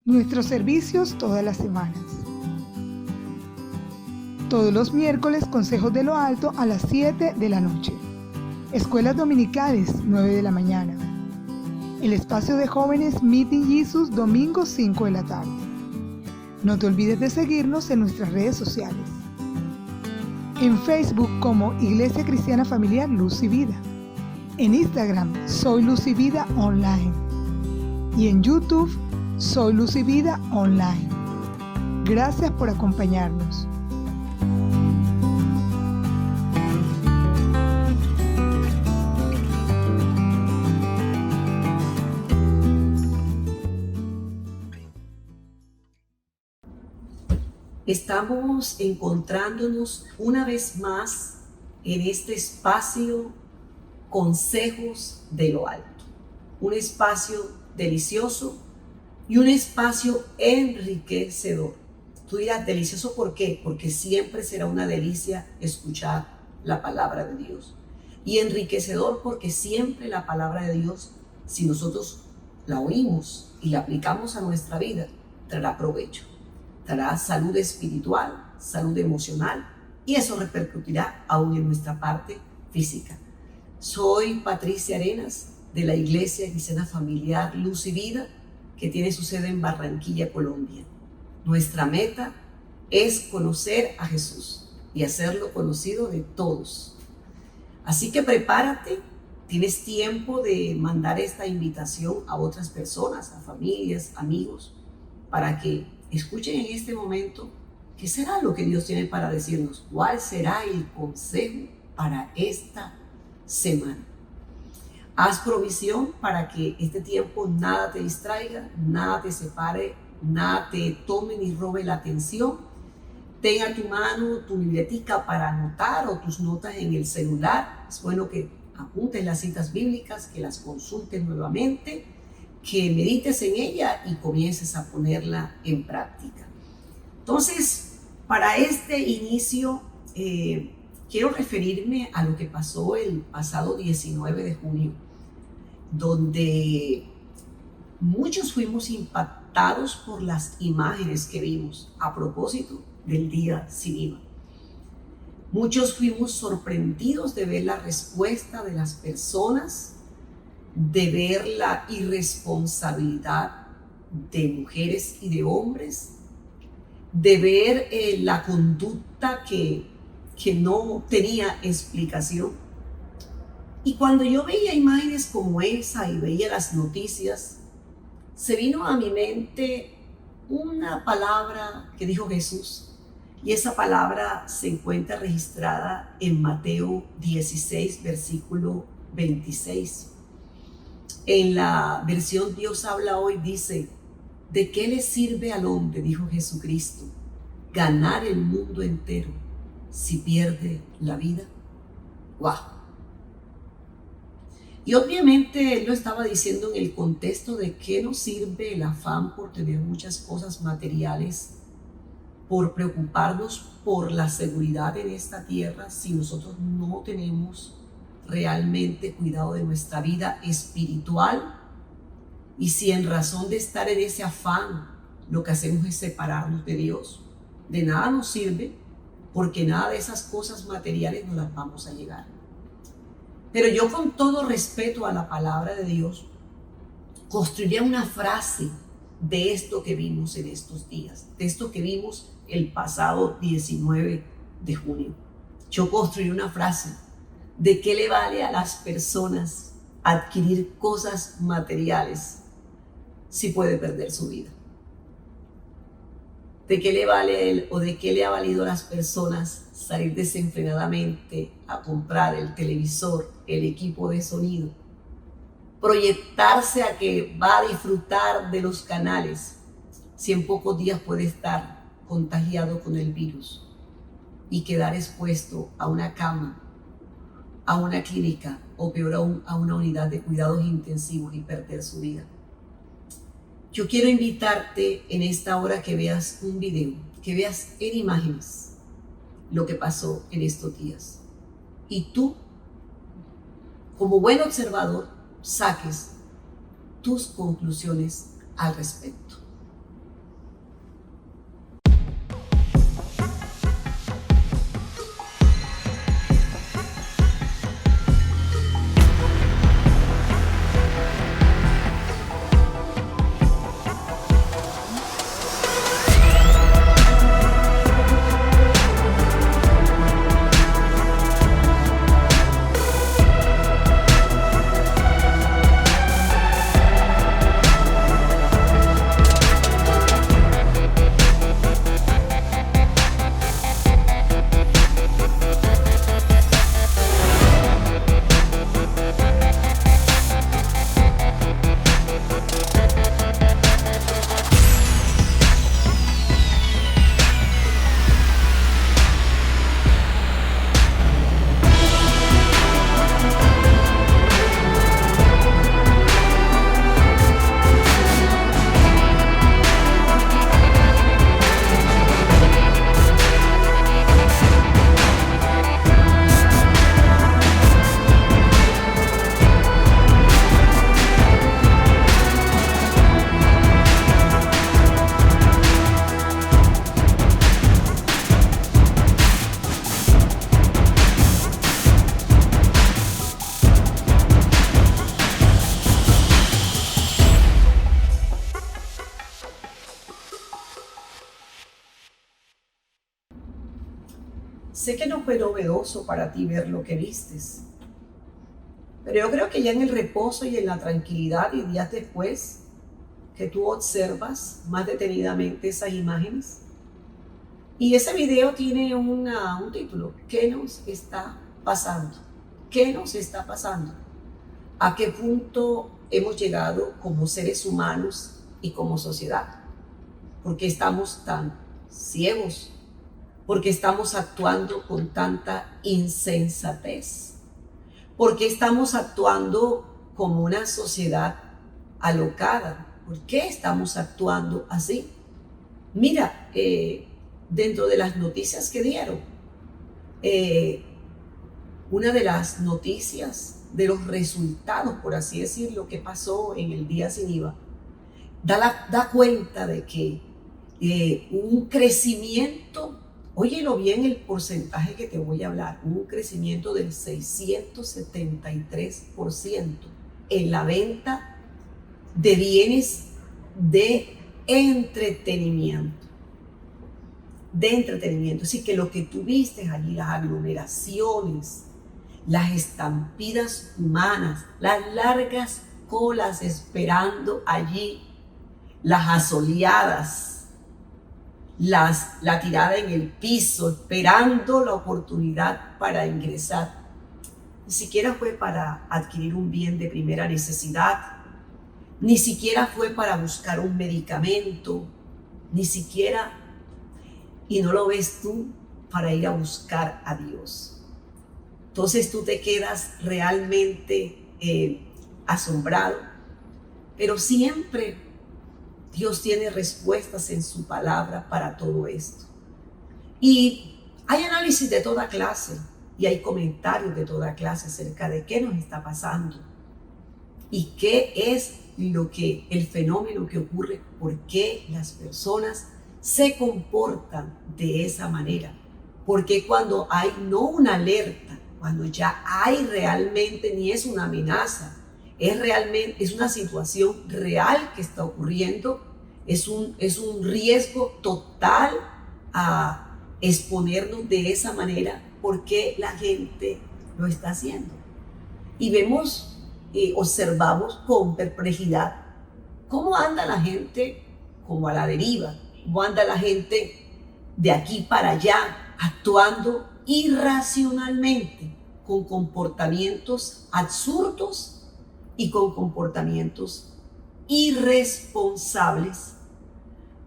Nuestros servicios todas las semanas. Todos los miércoles, consejos de lo alto a las 7 de la noche. Escuelas dominicales, 9 de la mañana. El espacio de jóvenes Meeting Jesus, domingo 5 de la tarde. No te olvides de seguirnos en nuestras redes sociales. En Facebook como Iglesia Cristiana Familiar Luz y Vida. En Instagram, Soy Luz y Vida Online. Y en YouTube, Soy Luz y Vida Online. Gracias por acompañarnos. Estamos encontrándonos una vez más en este espacio Consejos de lo Alto. Un espacio delicioso y un espacio enriquecedor. Tú dirás, ¿delicioso por qué? Porque siempre será una delicia escuchar la palabra de Dios. Y enriquecedor porque siempre la palabra de Dios, si nosotros la oímos y la aplicamos a nuestra vida, traerá provecho. Traerá salud espiritual, salud emocional, y eso repercutirá aún en nuestra parte física. Soy Patricia Arenas, de la Iglesia Cristiana Familiar Luz y Vida, que tiene su sede en Barranquilla, Colombia. Nuestra meta es conocer a Jesús y hacerlo conocido de todos. Así que prepárate, tienes tiempo de mandar esta invitación a otras personas, a familias, amigos, para que escuchen en este momento qué será lo que Dios tiene para decirnos, cuál será el consejo para esta semana. Haz provisión para que este tiempo nada te distraiga, nada te separe, nada te tome ni robe la atención. Ten a tu mano tu libretica para anotar o tus notas en el celular. Es bueno que apuntes las citas bíblicas, que las consultes nuevamente, que medites en ella y comiences a ponerla en práctica. Entonces, para este inicio, quiero referirme a lo que pasó el pasado 19 de junio, donde muchos fuimos impactados por las imágenes que vimos a propósito del día sin IVA. Muchos fuimos sorprendidos de ver la respuesta de las personas, de ver la irresponsabilidad de mujeres y de hombres, de ver la conducta que no tenía explicación. Y cuando yo veía imágenes como esa y veía las noticias, se vino a mi mente una palabra que dijo Jesús, y esa palabra se encuentra registrada en Mateo 16, versículo 26. En la versión Dios habla hoy dice, ¿de qué le sirve al hombre, dijo Jesucristo, ganar el mundo entero si pierde la vida? ¡Wow! Y obviamente él lo estaba diciendo en el contexto de qué nos sirve el afán por tener muchas cosas materiales, por preocuparnos por la seguridad en esta tierra si nosotros no tenemos realmente cuidado de nuestra vida espiritual, y si en razón de estar en ese afán lo que hacemos es separarnos de Dios. De nada nos sirve, porque nada de esas cosas materiales nos las vamos a llegar. Pero yo, con todo respeto a la palabra de Dios, construiré una frase de esto que vimos en estos días, de esto que vimos el pasado 19 de junio. Yo construiré una frase: ¿de qué le vale a las personas adquirir cosas materiales si puede perder su vida? ¿De qué le vale o de qué le ha valido a las personas salir desenfrenadamente a comprar el televisor, el equipo de sonido, proyectarse a que va a disfrutar de los canales, si en pocos días puede estar contagiado con el virus y quedar expuesto a una cama, a una clínica o peor aún a una unidad de cuidados intensivos y perder su vida? Yo quiero invitarte en esta hora que veas un video, que veas en imágenes lo que pasó en estos días. Y tú, como buen observador, saques tus conclusiones al respecto. sé que no fue novedoso para ti ver lo que vistes, pero yo creo que ya en el reposo y en la tranquilidad y días después que tú observas más detenidamente esas imágenes, y ese video tiene un título: ¿qué nos está pasando? ¿Qué nos está pasando? ¿A qué punto hemos llegado como seres humanos y como sociedad? ¿Por qué estamos tan ciegos? ¿Por qué estamos actuando con tanta insensatez? ¿Por qué estamos actuando como una sociedad alocada? ¿Por qué estamos actuando así? Mira, dentro de las noticias que dieron, una de las noticias de los resultados, por así decirlo, que pasó en el día sin IVA, da cuenta de que un crecimiento, óyelo bien el porcentaje que te voy a hablar, un crecimiento del 673% en la venta de bienes de entretenimiento. Así que lo que tú viste allí, las aglomeraciones, las estampidas humanas, las largas colas esperando allí, las asoleadas, la tirada en el piso, esperando la oportunidad para ingresar. Ni siquiera fue para adquirir un bien de primera necesidad, ni siquiera fue para buscar un medicamento, ni siquiera, y no lo ves tú, para ir a buscar a Dios. Entonces tú te quedas realmente asombrado, pero siempre Dios tiene respuestas en su palabra para todo esto. Y hay análisis de toda clase y hay comentarios de toda clase acerca de qué nos está pasando y qué es el fenómeno que ocurre, por qué las personas se comportan de esa manera. Porque cuando hay no una alerta, cuando ya hay realmente, ni es una amenaza, es una situación real que está ocurriendo, es un riesgo total a exponernos de esa manera, porque la gente lo está haciendo. Y vemos, observamos con perplejidad cómo anda la gente como a la deriva, cómo anda la gente de aquí para allá, actuando irracionalmente, con comportamientos absurdos y con comportamientos irresponsables,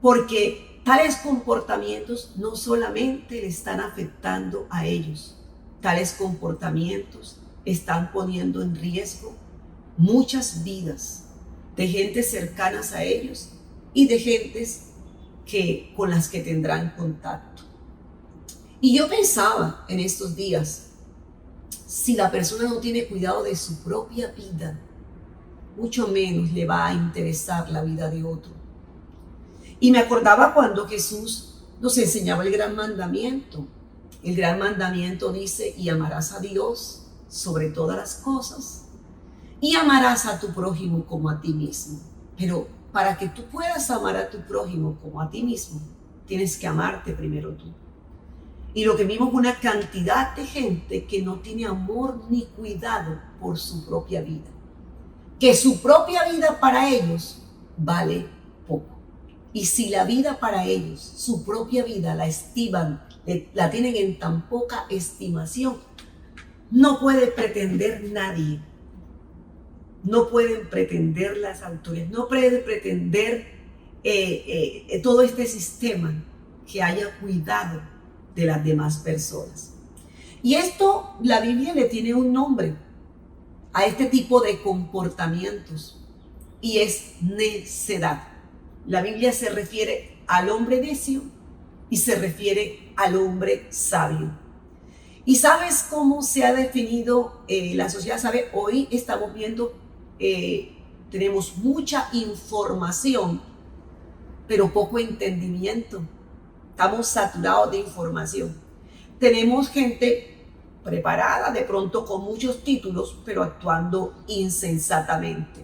porque tales comportamientos no solamente le están afectando a ellos, tales comportamientos están poniendo en riesgo muchas vidas de gentes cercanas a ellos y de gentes con las que tendrán contacto. Y yo pensaba en estos días, si la persona no tiene cuidado de su propia vida, mucho menos le va a interesar la vida de otro. Y me acordaba cuando Jesús nos enseñaba el gran mandamiento. El gran mandamiento dice: y amarás a Dios sobre todas las cosas y amarás a tu prójimo como a ti mismo. Pero para que tú puedas amar a tu prójimo como a ti mismo, tienes que amarte primero tú. Y lo que vimos es una cantidad de gente que no tiene amor ni cuidado por su propia vida. Que su propia vida para ellos vale poco. Y si la vida para ellos, su propia vida, la estiman, la tienen en tan poca estimación, no puede pretender nadie. No pueden pretender las autoridades, no pueden pretender todo este sistema que haya cuidado de las demás personas. Y esto, la Biblia le tiene un nombre a este tipo de comportamientos, y es necedad. La Biblia se refiere al hombre necio y se refiere al hombre sabio. ¿Y sabes cómo se ha definido la sociedad? ¿Sabe? Hoy estamos viendo, tenemos mucha información, pero poco entendimiento. Estamos saturados de información. Tenemos gente preparada, de pronto con muchos títulos, pero actuando insensatamente.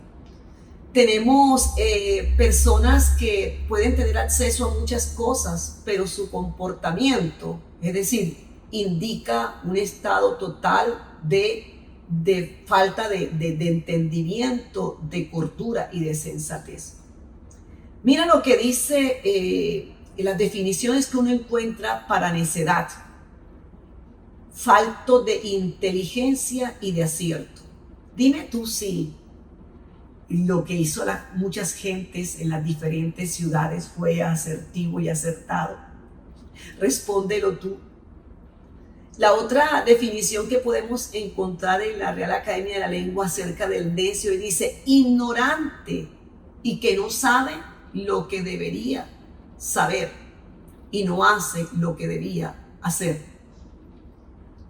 Tenemos personas que pueden tener acceso a muchas cosas, pero su comportamiento, es decir, indica un estado total de falta de entendimiento, de cordura y de sensatez. Mira lo que dice las definiciones que uno encuentra para necedad: falto de inteligencia y de acierto. Dime tú si lo que hizo muchas gentes en las diferentes ciudades fue asertivo y acertado. Respóndelo tú. La otra definición que podemos encontrar en la Real Academia de la Lengua acerca del necio dice: ignorante y que no sabe lo que debería saber y no hace lo que debía hacer.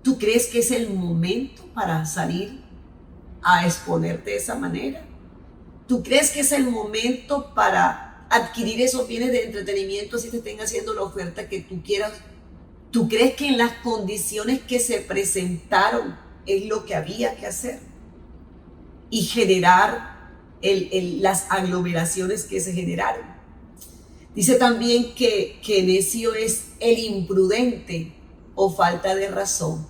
¿Tú crees que es el momento para salir a exponerte de esa manera? ¿Tú crees que es el momento para adquirir esos bienes de entretenimiento si te estén haciendo la oferta que tú quieras? ¿Tú crees que en las condiciones que se presentaron es lo que había que hacer? Y generar las aglomeraciones que se generaron. Dice también que necio es el imprudente o falta de razón.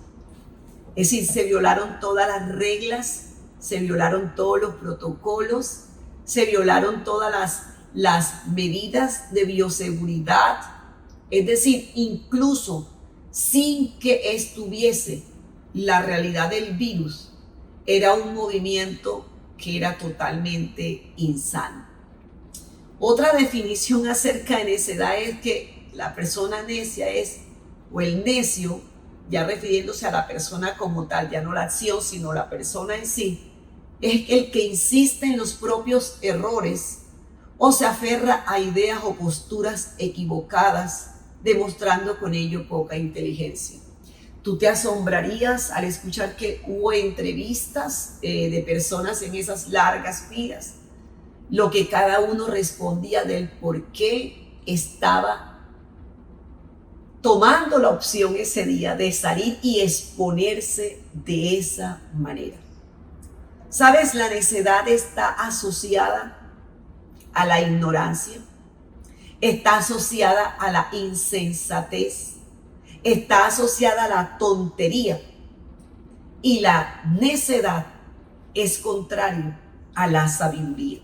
Es decir, se violaron todas las reglas, se violaron todos los protocolos, se violaron todas las medidas de bioseguridad. Es decir, incluso sin que estuviese la realidad del virus, era un movimiento que era totalmente insano. Otra definición acerca de necedad es que la persona necia es, o el necio, ya refiriéndose a la persona como tal, ya no la acción, sino la persona en sí, es el que insiste en los propios errores o se aferra a ideas o posturas equivocadas, demostrando con ello poca inteligencia. Tú te asombrarías al escuchar que hubo entrevistas de personas en esas largas filas, lo que cada uno respondía del por qué estaba tomando la opción ese día de salir y exponerse de esa manera. ¿Sabes? La necedad está asociada a la ignorancia, está asociada a la insensatez, está asociada a la tontería, y la necedad es contrario a la sabiduría.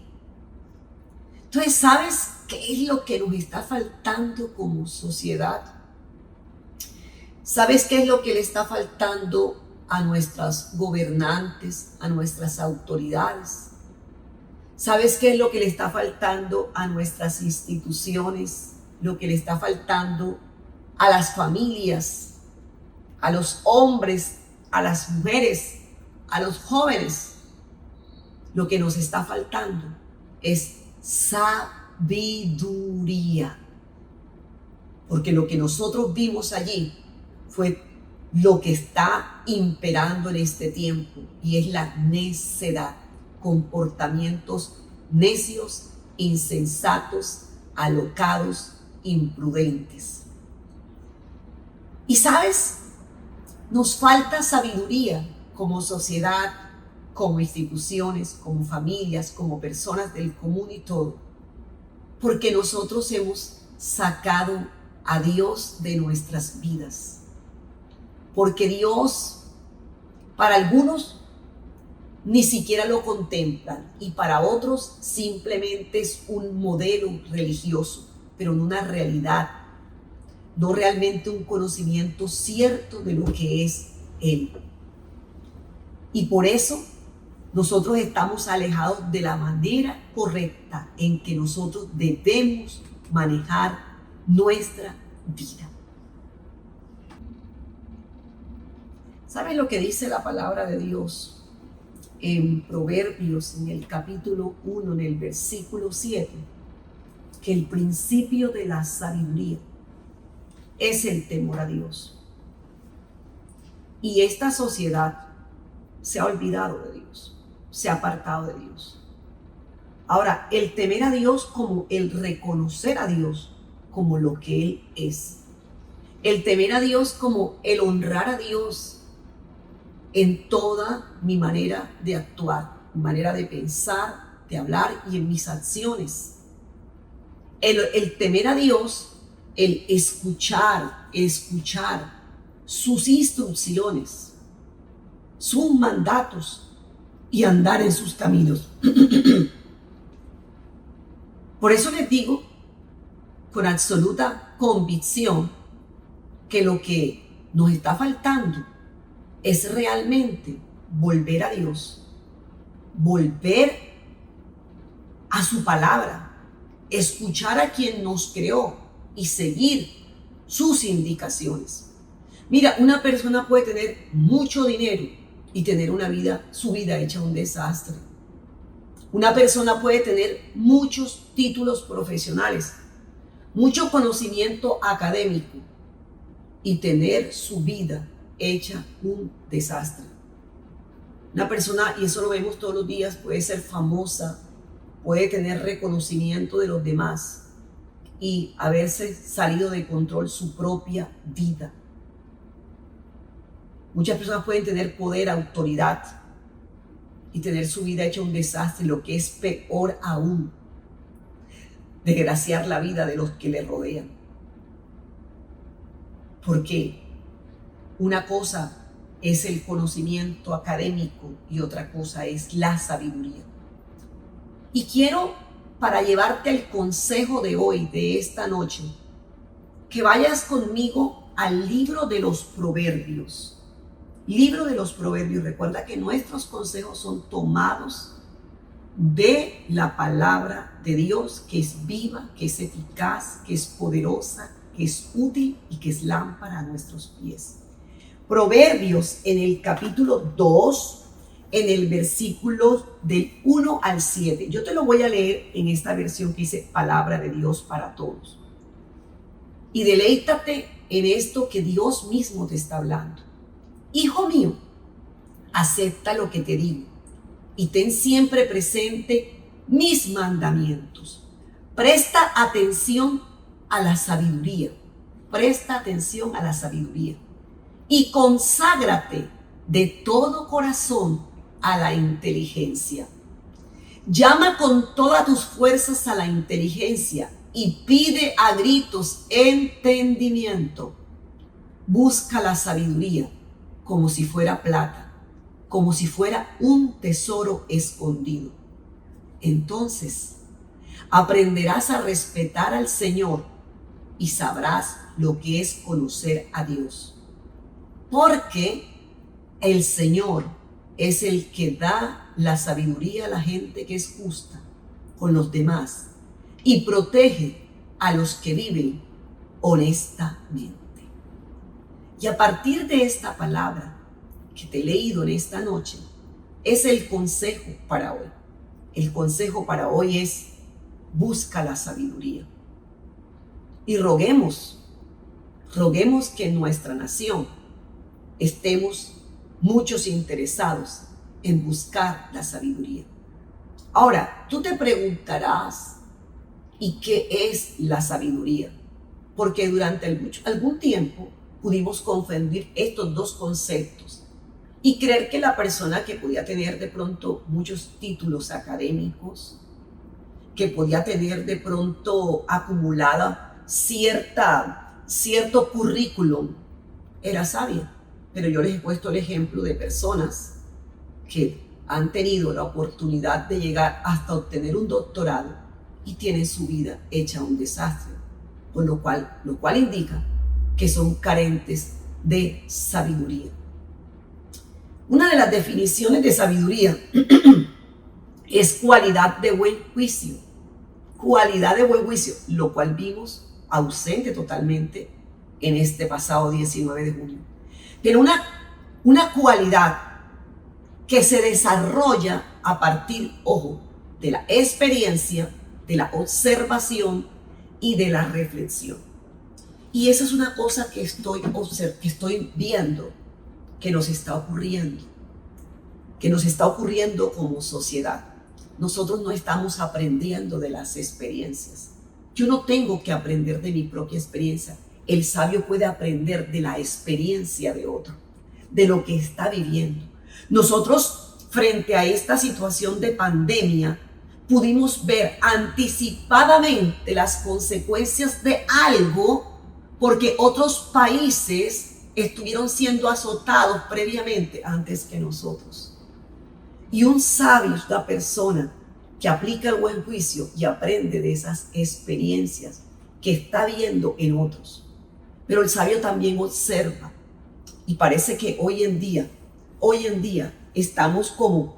Entonces, ¿sabes qué es lo que nos está faltando como sociedad? ¿Sabes qué es lo que le está faltando a nuestras gobernantes, a nuestras autoridades? ¿Sabes qué es lo que le está faltando a nuestras instituciones? Lo que le está faltando a las familias, a los hombres, a las mujeres, a los jóvenes. Lo que nos está faltando es sabiduría. Porque lo que nosotros vimos allí fue lo que está imperando en este tiempo, y es la necedad, comportamientos necios, insensatos, alocados, imprudentes. Y sabes, nos falta sabiduría como sociedad, como instituciones, como familias, como personas del común y todo, porque nosotros hemos sacado a Dios de nuestras vidas. Porque Dios, para algunos, ni siquiera lo contemplan, y para otros simplemente es un modelo religioso, pero no una realidad, no realmente un conocimiento cierto de lo que es Él. Y por eso nosotros estamos alejados de la manera correcta en que nosotros debemos manejar nuestra vida. ¿Saben lo que dice la palabra de Dios en Proverbios, en el capítulo 1, en el versículo 7? Que el principio de la sabiduría es el temor a Dios. Y esta sociedad se ha olvidado de Dios, se ha apartado de Dios. Ahora, el temer a Dios como el reconocer a Dios como lo que Él es. El temer a Dios como el honrar a Dios en toda mi manera de actuar, mi manera de pensar, de hablar y en mis acciones. El temer a Dios, el escuchar sus instrucciones, sus mandatos y andar en sus caminos. Por eso les digo con absoluta convicción que lo que nos está faltando es realmente volver a Dios, volver a su palabra, escuchar a quien nos creó y seguir sus indicaciones. Mira, una persona puede tener mucho dinero y tener su vida hecha un desastre. Una persona puede tener muchos títulos profesionales, mucho conocimiento académico y tener su vida hecha un desastre. Una persona, y eso lo vemos todos los días, puede ser famosa, puede tener reconocimiento de los demás y haberse salido de control su propia vida. Muchas personas pueden tener poder, autoridad y tener su vida hecha un desastre, lo que es peor aún, desgraciar la vida de los que le rodean. Porque una cosa es el conocimiento académico y otra cosa es la sabiduría. Y quiero, para llevarte el consejo de hoy, de esta noche, que vayas conmigo al libro de los Proverbios. Libro de los Proverbios. Recuerda que nuestros consejos son tomados de la palabra de Dios, que es viva, que es eficaz, que es poderosa, que es útil y que es lámpara a nuestros pies. Proverbios en el capítulo 2, en el versículo del 1 al 7. Yo te lo voy a leer en esta versión que dice Palabra de Dios para todos. Y deleítate en esto que Dios mismo te está hablando. Hijo mío, acepta lo que te digo y ten siempre presente mis mandamientos. Presta atención a la sabiduría. Presta atención a la sabiduría. Y conságrate de todo corazón a la inteligencia. Llama con todas tus fuerzas a la inteligencia y pide a gritos entendimiento. Busca la sabiduría como si fuera plata, como si fuera un tesoro escondido. Entonces aprenderás a respetar al Señor y sabrás lo que es conocer a Dios. Porque el Señor es el que da la sabiduría a la gente que es justa con los demás y protege a los que viven honestamente. Y a partir de esta palabra que te he leído en esta noche, es el consejo para hoy. El consejo para hoy es: busca la sabiduría. Y roguemos que en nuestra nación estemos muchos interesados en buscar la sabiduría. Ahora, tú te preguntarás, ¿y qué es la sabiduría? Porque durante algún tiempo pudimos confundir estos dos conceptos y creer que la persona que podía tener de pronto muchos títulos académicos, que podía tener de pronto acumulada cierto currículum, era sabia. Pero yo les he puesto el ejemplo de personas que han tenido la oportunidad de llegar hasta obtener un doctorado y tienen su vida hecha un desastre, con lo cual indica que son carentes de sabiduría. Una de las definiciones de sabiduría es cualidad de buen juicio. Cualidad de buen juicio, lo cual vimos ausente totalmente en este pasado 19 de junio. Pero una cualidad que se desarrolla a partir, ojo, de la experiencia, de la observación y de la reflexión. Y esa es una cosa que estoy viendo que nos está ocurriendo como sociedad. Nosotros no estamos aprendiendo de las experiencias. Yo no tengo que aprender de mi propia experiencia. El sabio puede aprender de la experiencia de otro, de lo que está viviendo. Nosotros, frente a esta situación de pandemia, pudimos ver anticipadamente las consecuencias de algo, porque otros países estuvieron siendo azotados previamente antes que nosotros. Y un sabio es una persona que aplica el buen juicio y aprende de esas experiencias que está viendo en otros. Pero el sabio también observa. Y parece que hoy en día estamos como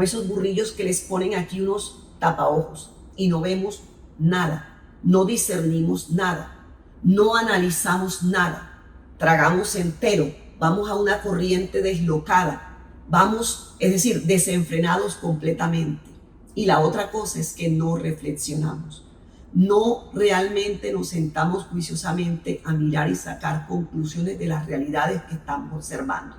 esos burrillos que les ponen aquí unos tapaojos y no vemos nada, no discernimos nada, no analizamos nada, tragamos entero, vamos a una corriente deslocada, vamos, es decir, desenfrenados completamente. Y la otra cosa es que no reflexionamos, no realmente nos sentamos juiciosamente a mirar y sacar conclusiones de las realidades que estamos observando.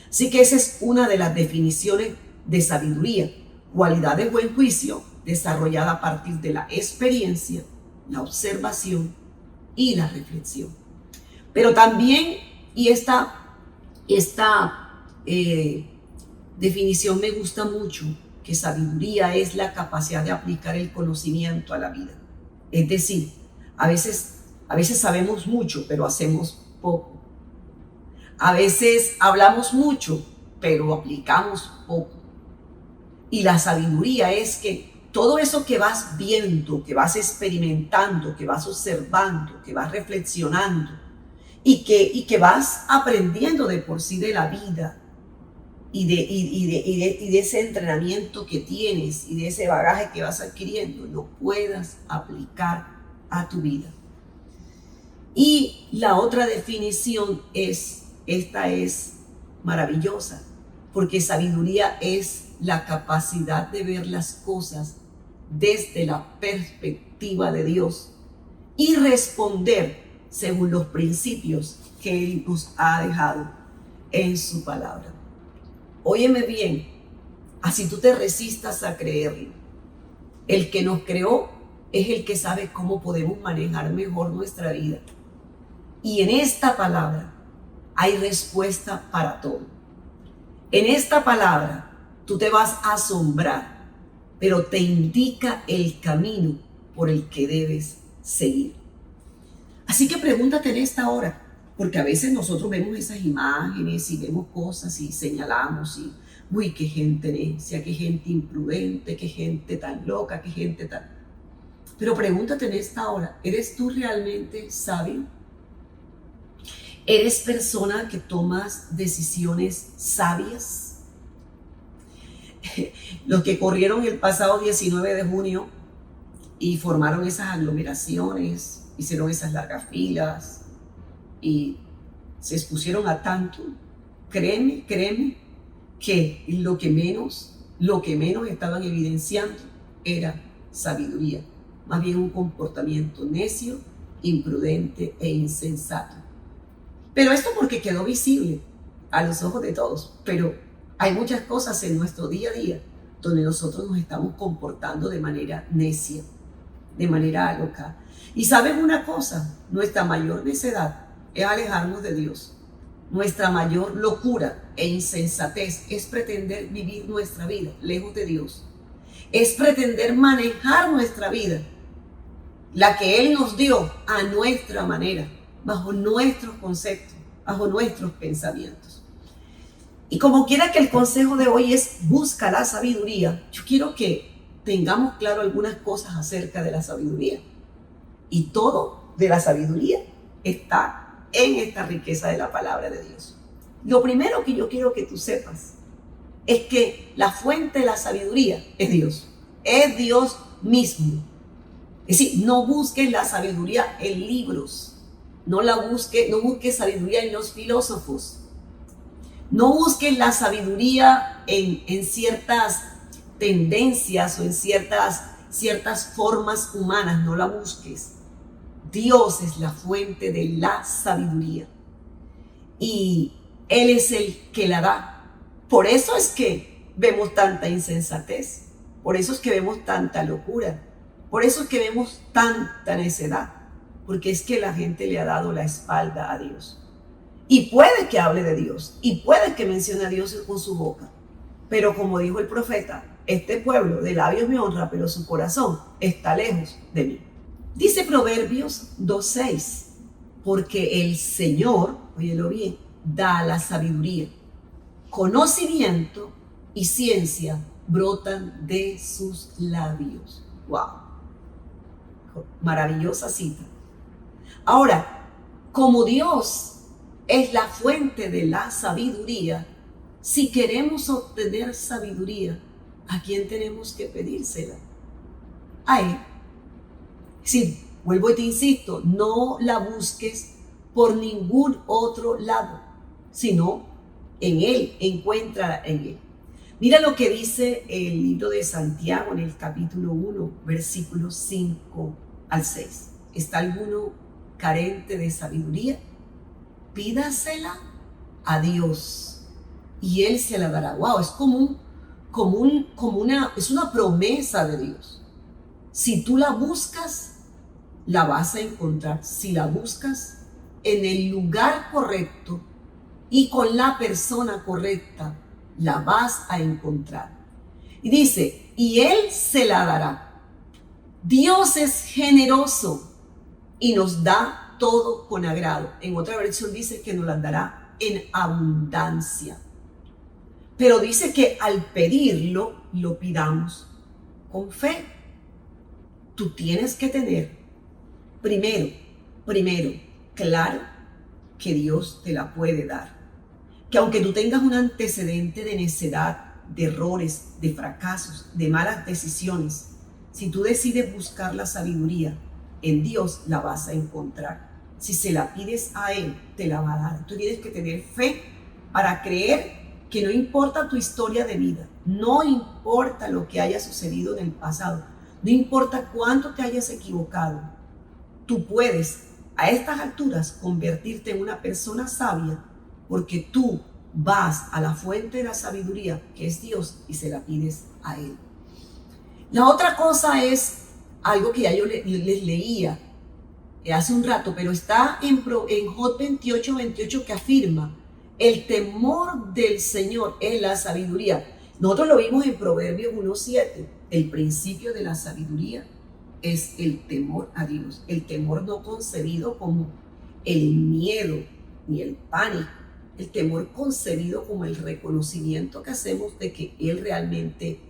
Así que esa es una de las definiciones de sabiduría, cualidad de buen juicio desarrollada a partir de la experiencia, la observación y la reflexión. Pero también, y esta definición me gusta mucho, que sabiduría es la capacidad de aplicar el conocimiento a la vida. Es decir, a veces sabemos mucho, pero hacemos poco. A veces hablamos mucho, pero aplicamos poco. Y la sabiduría es que todo eso que vas viendo, que vas experimentando, que vas observando, que vas reflexionando y que vas aprendiendo de por sí de la vida y de ese entrenamiento que tienes y de ese bagaje que vas adquiriendo, lo puedas aplicar a tu vida. Y la otra definición esta es maravillosa, porque sabiduría es la capacidad de ver las cosas desde la perspectiva de Dios y responder según los principios que Él nos ha dejado en su palabra. Óyeme bien, así tú te resistas a creerlo. El que nos creó es el que sabe cómo podemos manejar mejor nuestra vida. Y en esta palabra hay respuesta para todo. En esta palabra tú te vas a asombrar, pero te indica el camino por el que debes seguir. Así que pregúntate en esta hora, porque a veces nosotros vemos esas imágenes y vemos cosas y señalamos y, uy, qué gente necia, qué gente imprudente, qué gente tan loca, qué gente tan... Pero pregúntate en esta hora, ¿eres tú realmente sabio? ¿Eres persona que tomas decisiones sabias? Los que corrieron el pasado 19 de junio y formaron esas aglomeraciones, hicieron esas largas filas y se expusieron a tanto, créeme que lo que menos estaban evidenciando era sabiduría, más bien un comportamiento necio, imprudente e insensato. Pero esto porque quedó visible a los ojos de todos, pero hay muchas cosas en nuestro día a día donde nosotros nos estamos comportando de manera necia, de manera alocada. Y ¿saben una cosa? Nuestra mayor necedad es alejarnos de Dios. Nuestra mayor locura e insensatez es pretender vivir nuestra vida lejos de Dios. Es pretender manejar nuestra vida, la que Él nos dio a nuestra manera, bajo nuestros conceptos, bajo nuestros pensamientos. Y como quiera que el consejo de hoy es busca la sabiduría, yo quiero que tengamos claro algunas cosas acerca de la sabiduría. Y todo de la sabiduría está en esta riqueza de la palabra de Dios. Lo primero que yo quiero que tú sepas es que la fuente de la sabiduría es Dios mismo. Es decir, no busques la sabiduría en libros, no busques sabiduría en los filósofos, no busques la sabiduría en ciertas tendencias o en ciertas formas humanas, no la busques. Dios es la fuente de la sabiduría y Él es el que la da. Por eso es que vemos tanta insensatez, por eso es que vemos tanta locura, por eso es que vemos tanta necedad, porque es que la gente le ha dado la espalda a Dios. Y puede que hable de Dios, y puede que mencione a Dios con su boca, pero como dijo el profeta, este pueblo de labios me honra, pero su corazón está lejos de mí. Dice Proverbios 2:6, porque el Señor, óyelo bien, da la sabiduría. Conocimiento y ciencia brotan de sus labios. ¡Wow! Maravillosa cita. Ahora, como Dios es la fuente de la sabiduría, si queremos obtener sabiduría, ¿a quién tenemos que pedírsela? A Él. Sí, vuelvo y te insisto, no la busques por ningún otro lado, sino en Él, encuéntrala en Él. Mira lo que dice el libro de Santiago en el capítulo 1, versículos 5 al 6. ¿Está alguno carente de sabiduría? Pídasela a Dios y Él se la dará. Wow, es es una promesa de Dios. Si tú la buscas, la vas a encontrar. Si la buscas en el lugar correcto y con la persona correcta, la vas a encontrar. Y dice, y Él se la dará. Dios es generoso y nos da todo con agrado. En otra versión dice que nos la dará en abundancia. Pero dice que al pedirlo, lo pidamos con fe. Tú tienes que tener primero, claro que Dios te la puede dar. Que aunque tú tengas un antecedente de necedad, de errores, de fracasos, de malas decisiones, si tú decides buscar la sabiduría, en Dios la vas a encontrar. Si se la pides a Él, te la va a dar. Tú tienes que tener fe para creer que no importa tu historia de vida, no importa lo que haya sucedido en el pasado, no importa cuánto te hayas equivocado, tú puedes a estas alturas convertirte en una persona sabia porque tú vas a la fuente de la sabiduría, que es Dios, y se la pides a Él. La otra cosa es algo que ya yo les leía hace un rato, pero está en Job 28:28 que afirma, el temor del Señor es la sabiduría. Nosotros lo vimos en Proverbios 1:7, el principio de la sabiduría es el temor a Dios, el temor no concebido como el miedo ni el pánico, el temor concebido como el reconocimiento que hacemos de que Él realmente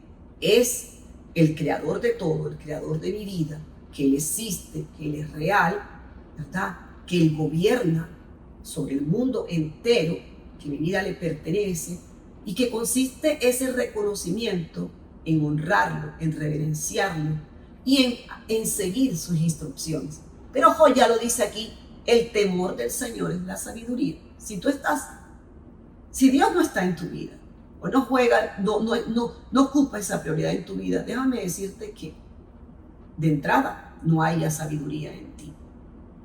es el creador de todo, el creador de mi vida, que Él existe, que Él es real, ¿verdad? Que Él gobierna sobre el mundo entero, que mi vida le pertenece y que consiste ese reconocimiento en honrarlo, en reverenciarlo y en seguir sus instrucciones. Pero Job ya lo dice aquí, el temor del Señor es la sabiduría. Si Dios no está en tu vida, o no juega, no ocupa esa prioridad en tu vida, déjame decirte que de entrada no haya sabiduría en ti,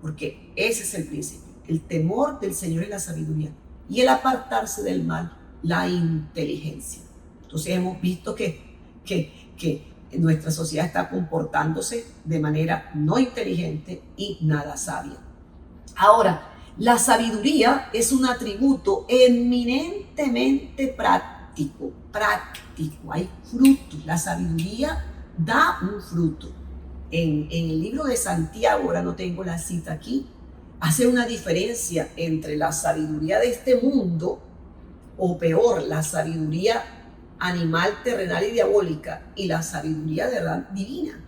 porque ese es el principio. El temor del Señor es la sabiduría y el apartarse del mal, la inteligencia. Entonces hemos visto que nuestra sociedad está comportándose de manera no inteligente y nada sabia. Ahora, la sabiduría es un atributo eminentemente práctico, hay frutos. La sabiduría da un fruto. En el libro de Santiago, ahora no tengo la cita aquí, hace una diferencia entre la sabiduría de este mundo, o peor, la sabiduría animal, terrenal y diabólica, y la sabiduría de verdad divina.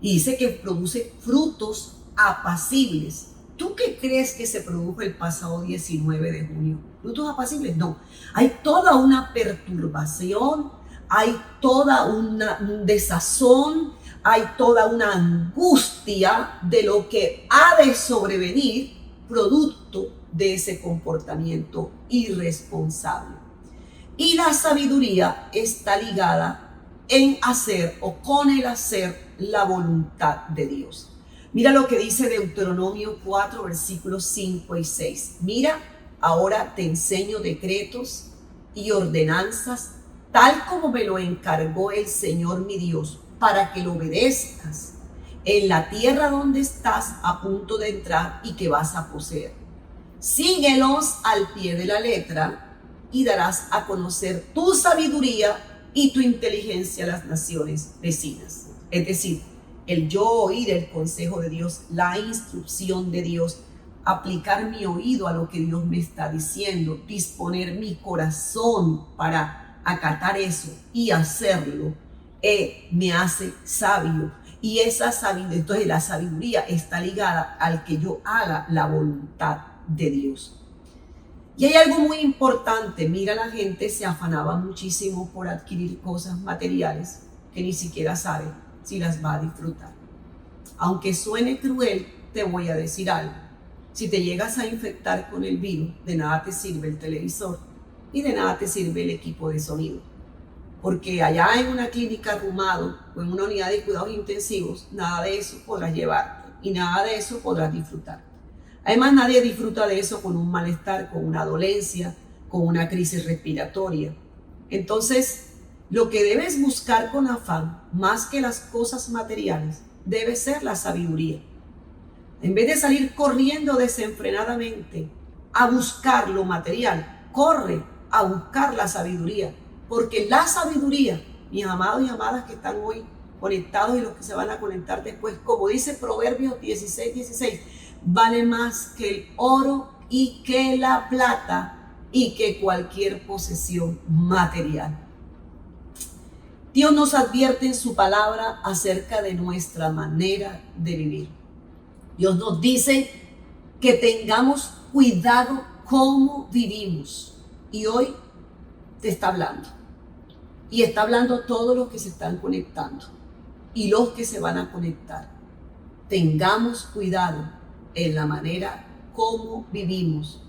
Y dice que produce frutos apacibles. ¿Tú qué crees que se produjo el pasado 19 de junio? ¿Frutos apacibles? No. Hay toda una perturbación, hay toda un desazón, hay toda una angustia de lo que ha de sobrevenir producto de ese comportamiento irresponsable. Y la sabiduría está ligada en hacer o con el hacer la voluntad de Dios. Mira lo que dice Deuteronomio 4, versículos 5 y 6. Mira, ahora te enseño decretos y ordenanzas, tal como me lo encargó el Señor mi Dios, para que lo obedezcas en la tierra donde estás a punto de entrar y que vas a poseer. Síguelos al pie de la letra y darás a conocer tu sabiduría y tu inteligencia a las naciones vecinas. Es decir, el yo oír el consejo de Dios, la instrucción de Dios, aplicar mi oído a lo que Dios me está diciendo, disponer mi corazón para acatar eso y hacerlo, me hace sabio. Y esa sabiduría, entonces la sabiduría está ligada al que yo haga la voluntad de Dios. Y hay algo muy importante. Mira, la gente se afanaba muchísimo por adquirir cosas materiales que ni siquiera sabe si las va a disfrutar. Aunque suene cruel, te voy a decir algo. Si te llegas a infectar con el virus, de nada te sirve el televisor y de nada te sirve el equipo de sonido. Porque allá en una clínica arrumado o en una unidad de cuidados intensivos, nada de eso podrás llevar y nada de eso podrás disfrutar. Además, nadie disfruta de eso con un malestar, con una dolencia, con una crisis respiratoria. Entonces, lo que debes buscar con afán, más que las cosas materiales, debe ser la sabiduría. En vez de salir corriendo desenfrenadamente a buscar lo material, corre a buscar la sabiduría. Porque la sabiduría, mis amados y amadas que están hoy conectados y los que se van a conectar después, como dice Proverbios 16:16, vale más que el oro y que la plata y que cualquier posesión material. Dios nos advierte en su palabra acerca de nuestra manera de vivir. Dios nos dice que tengamos cuidado cómo vivimos. Y hoy te está hablando. Y está hablando a todos los que se están conectando y los que se van a conectar. Tengamos cuidado en la manera como vivimos.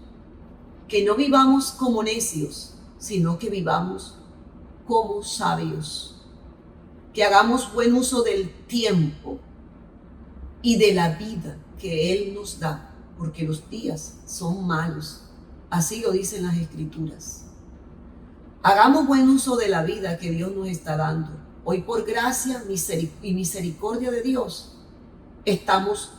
Que no vivamos como necios, sino que vivamos como sabios. Que hagamos buen uso del tiempo y de la vida que Él nos da, porque los días son malos. Así lo dicen las Escrituras. Hagamos buen uso de la vida que Dios nos está dando. Hoy, por gracia y misericordia de Dios, estamos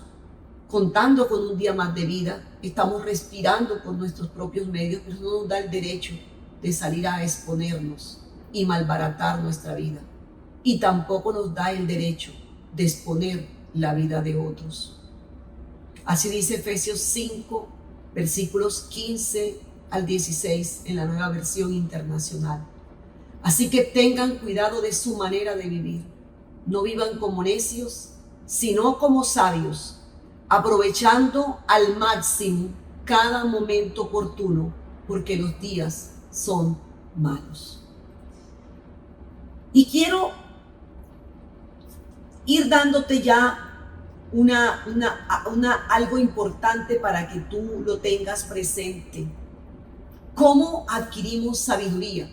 contando con un día más de vida, estamos respirando con nuestros propios medios, pero eso no nos da el derecho de salir a exponernos y malbaratar nuestra vida. Y tampoco nos da el derecho de exponer la vida de otros. Así dice Efesios 5, versículos 15 al 16 en la Nueva Versión Internacional. Así que tengan cuidado de su manera de vivir. No vivan como necios, sino como sabios, aprovechando al máximo cada momento oportuno, porque los días son malos. Y quiero ir dándote ya algo importante para que tú lo tengas presente. ¿Cómo adquirimos sabiduría?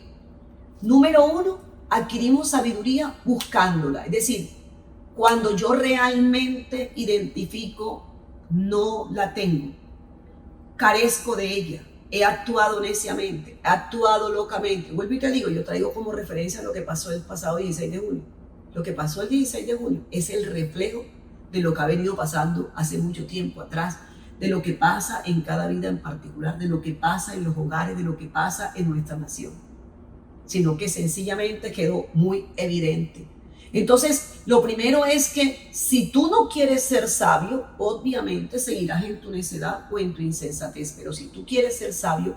Número 1, adquirimos sabiduría buscándola. Es decir, cuando yo realmente identifico, no la tengo, carezco de ella, he actuado neciamente, he actuado locamente. Vuelvo y te digo, yo traigo como referencia lo que pasó el pasado 16 de junio. Lo que pasó el 16 de junio es el reflejo de lo que ha venido pasando hace mucho tiempo atrás, de lo que pasa en cada vida en particular, de lo que pasa en los hogares, de lo que pasa en nuestra nación, sino que sencillamente quedó muy evidente. Entonces, lo primero es que si tú no quieres ser sabio, obviamente seguirás en tu necedad o en tu insensatez, pero si tú quieres ser sabio,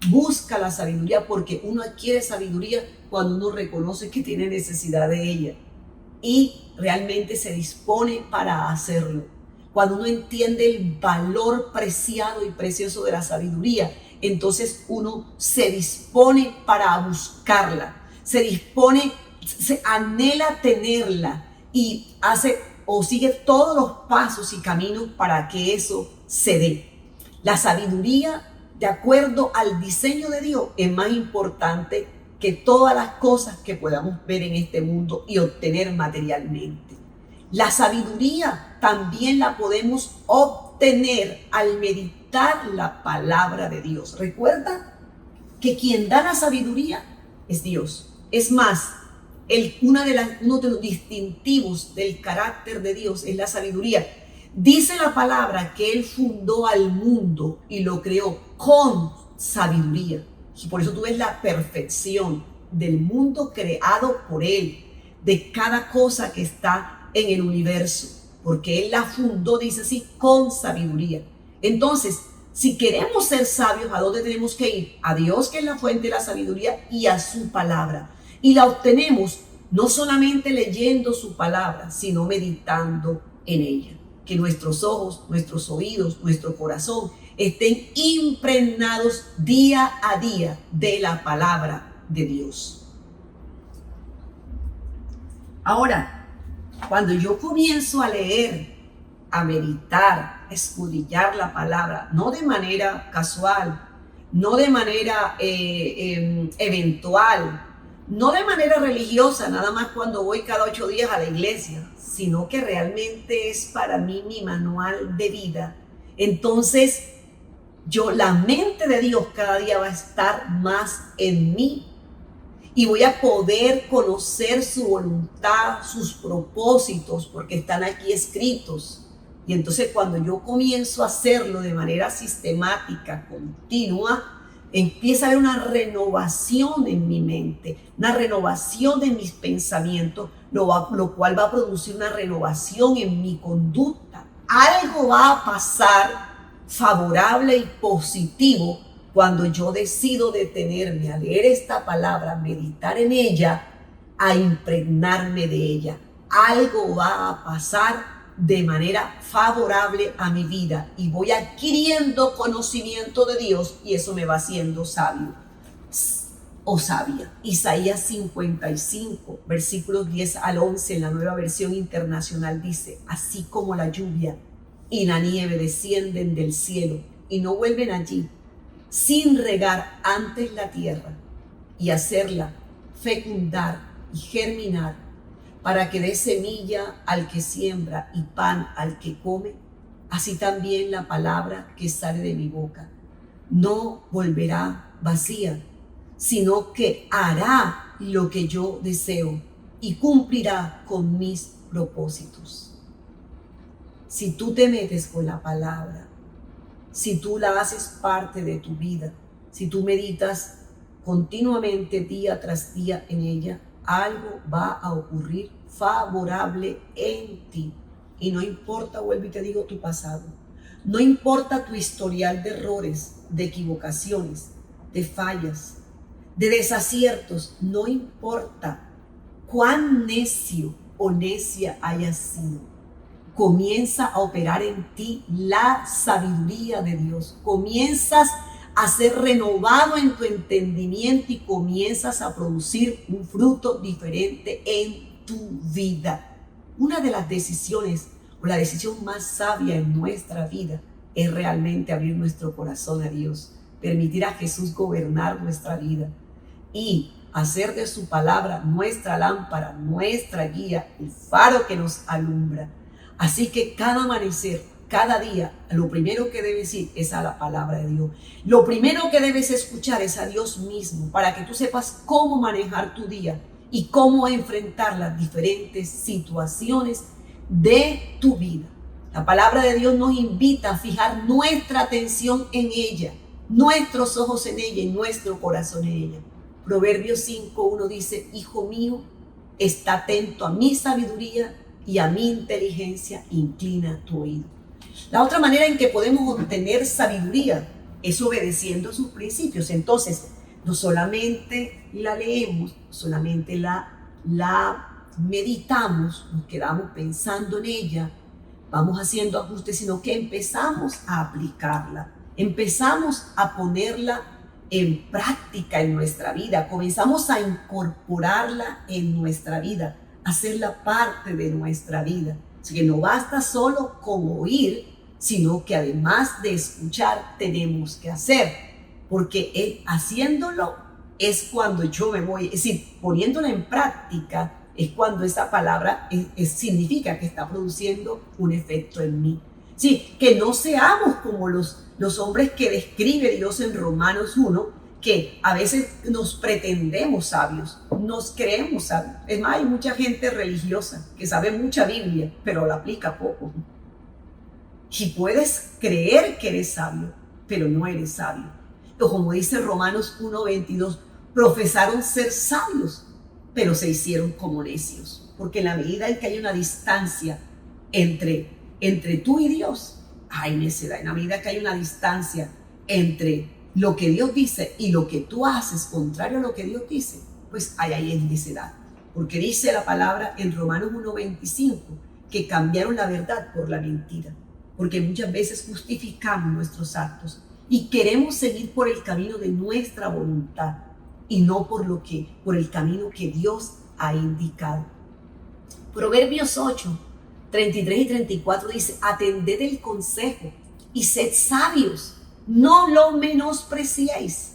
busca la sabiduría, porque uno adquiere sabiduría cuando uno reconoce que tiene necesidad de ella y realmente se dispone para hacerlo. Cuando uno entiende el valor preciado y precioso de la sabiduría, entonces uno se dispone para buscarla, se dispone, se anhela tenerla y hace o sigue todos los pasos y caminos para que eso se dé. La sabiduría, de acuerdo al diseño de Dios, es más importante que todas las cosas que podamos ver en este mundo y obtener materialmente. La sabiduría también la podemos obtener al meditar la palabra de Dios. Recuerda que quien da la sabiduría es Dios. Es más, uno de los distintivos del carácter de Dios es la sabiduría. Dice la palabra que Él fundó al mundo y lo creó con sabiduría. Y por eso tú ves la perfección del mundo creado por Él, de cada cosa que está en el universo, porque Él la fundó, dice así, con sabiduría. Entonces, si queremos ser sabios, ¿a dónde tenemos que ir? A Dios, que es la fuente de la sabiduría, y a su palabra. Y la obtenemos no solamente leyendo su palabra, sino meditando en ella. Que nuestros ojos, nuestros oídos, nuestro corazón estén impregnados día a día de la palabra de Dios. Ahora, cuando yo comienzo a leer, a meditar, a escudriñar la palabra, no de manera casual, no de manera eventual, no de manera religiosa, nada más cuando voy cada 8 días a la iglesia, sino que realmente es para mí mi manual de vida. Entonces, la mente de Dios cada día va a estar más en mí y voy a poder conocer su voluntad, sus propósitos, porque están aquí escritos. Y entonces cuando yo comienzo a hacerlo de manera sistemática, continua, empieza a haber una renovación en mi mente, una renovación de mis pensamientos, lo cual va a producir una renovación en mi conducta. Algo va a pasar favorable y positivo cuando yo decido detenerme a leer esta palabra, meditar en ella, a impregnarme de ella. Algo va a pasar de manera favorable a mi vida y voy adquiriendo conocimiento de Dios y eso me va haciendo sabio o sabia. Isaías 55, versículos 10 al 11 en la Nueva Versión Internacional dice: así como la lluvia y la nieve descienden del cielo y no vuelven allí, sin regar antes la tierra y hacerla fecundar y germinar, para que dé semilla al que siembra y pan al que come, así también la palabra que sale de mi boca no volverá vacía, sino que hará lo que yo deseo y cumplirá con mis propósitos. Si tú te metes con la palabra, si tú la haces parte de tu vida, si tú meditas continuamente día tras día en ella, algo va a ocurrir favorable en ti. Y no importa, vuelvo y te digo, tu pasado. No importa tu historial de errores, de equivocaciones, de fallas, de desaciertos. No importa cuán necio o necia hayas sido. Comienza a operar en ti la sabiduría de Dios. Comienzas a ser renovado en tu entendimiento y comienzas a producir un fruto diferente en tu vida. Una de las decisiones o la decisión más sabia en nuestra vida es realmente abrir nuestro corazón a Dios, permitir a Jesús gobernar nuestra vida y hacer de su palabra nuestra lámpara, nuestra guía, el faro que nos alumbra. Así que cada amanecer, cada día, lo primero que debes ir es a la palabra de Dios. Lo primero que debes escuchar es a Dios mismo para que tú sepas cómo manejar tu día y cómo enfrentar las diferentes situaciones de tu vida. La palabra de Dios nos invita a fijar nuestra atención en ella, nuestros ojos en ella y nuestro corazón en ella. Proverbios 5:1 dice: hijo mío, está atento a mi sabiduría y a mi inteligencia, inclina tu oído. La otra manera en que podemos obtener sabiduría es obedeciendo sus principios. Entonces, no solamente la leemos, no solamente la meditamos, nos quedamos pensando en ella, vamos haciendo ajustes, sino que empezamos a aplicarla, empezamos a ponerla en práctica en nuestra vida, comenzamos a incorporarla en nuestra vida, hacerla parte de nuestra vida. Así que no basta solo con oír, sino que además de escuchar tenemos que hacer, porque haciéndolo es cuando yo me voy, es decir, poniéndola en práctica es cuando esa palabra significa que está produciendo un efecto en mí. Sí, que no seamos como los hombres que describe Dios en Romanos 1, que a veces nos pretendemos sabios, nos creemos sabios. Es más, hay mucha gente religiosa que sabe mucha Biblia, pero la aplica poco. Y puedes creer que eres sabio, pero no eres sabio. O como dice Romanos 1:22, profesaron ser sabios, pero se hicieron como necios. Porque en la medida en que hay una distancia entre tú y Dios, hay necedad. En la medida que hay una distancia entre lo que Dios dice y lo que tú haces contrario a lo que Dios dice, pues ahí es necedad. Porque dice la palabra en Romanos 1:25 que cambiaron la verdad por la mentira. Porque muchas veces justificamos nuestros actos y queremos seguir por el camino de nuestra voluntad y no por el camino que Dios ha indicado. Proverbios 8:33 y 34 dice: atended el consejo y sed sabios, no lo menospreciéis.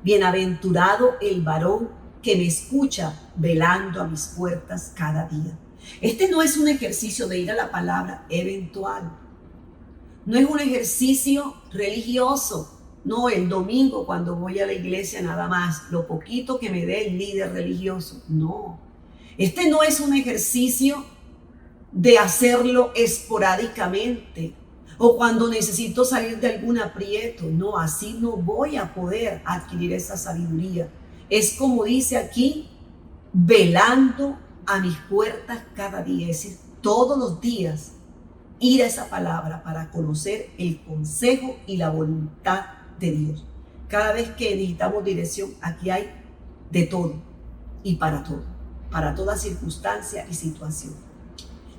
Bienaventurado el varón que me escucha velando a mis puertas cada día. Este no es un ejercicio de ir a la palabra eventual. No es un ejercicio religioso. No, el domingo cuando voy a la iglesia nada más, lo poquito que me dé el líder religioso. No. Este no es un ejercicio de hacerlo esporádicamente o cuando necesito salir de algún aprieto. No, así no voy a poder adquirir esa sabiduría. Es como dice aquí, velando a mis puertas cada día. Es decir, todos los días ir a esa palabra para conocer el consejo y la voluntad de Dios. Cada vez que necesitamos dirección, aquí hay de todo y para toda circunstancia y situación.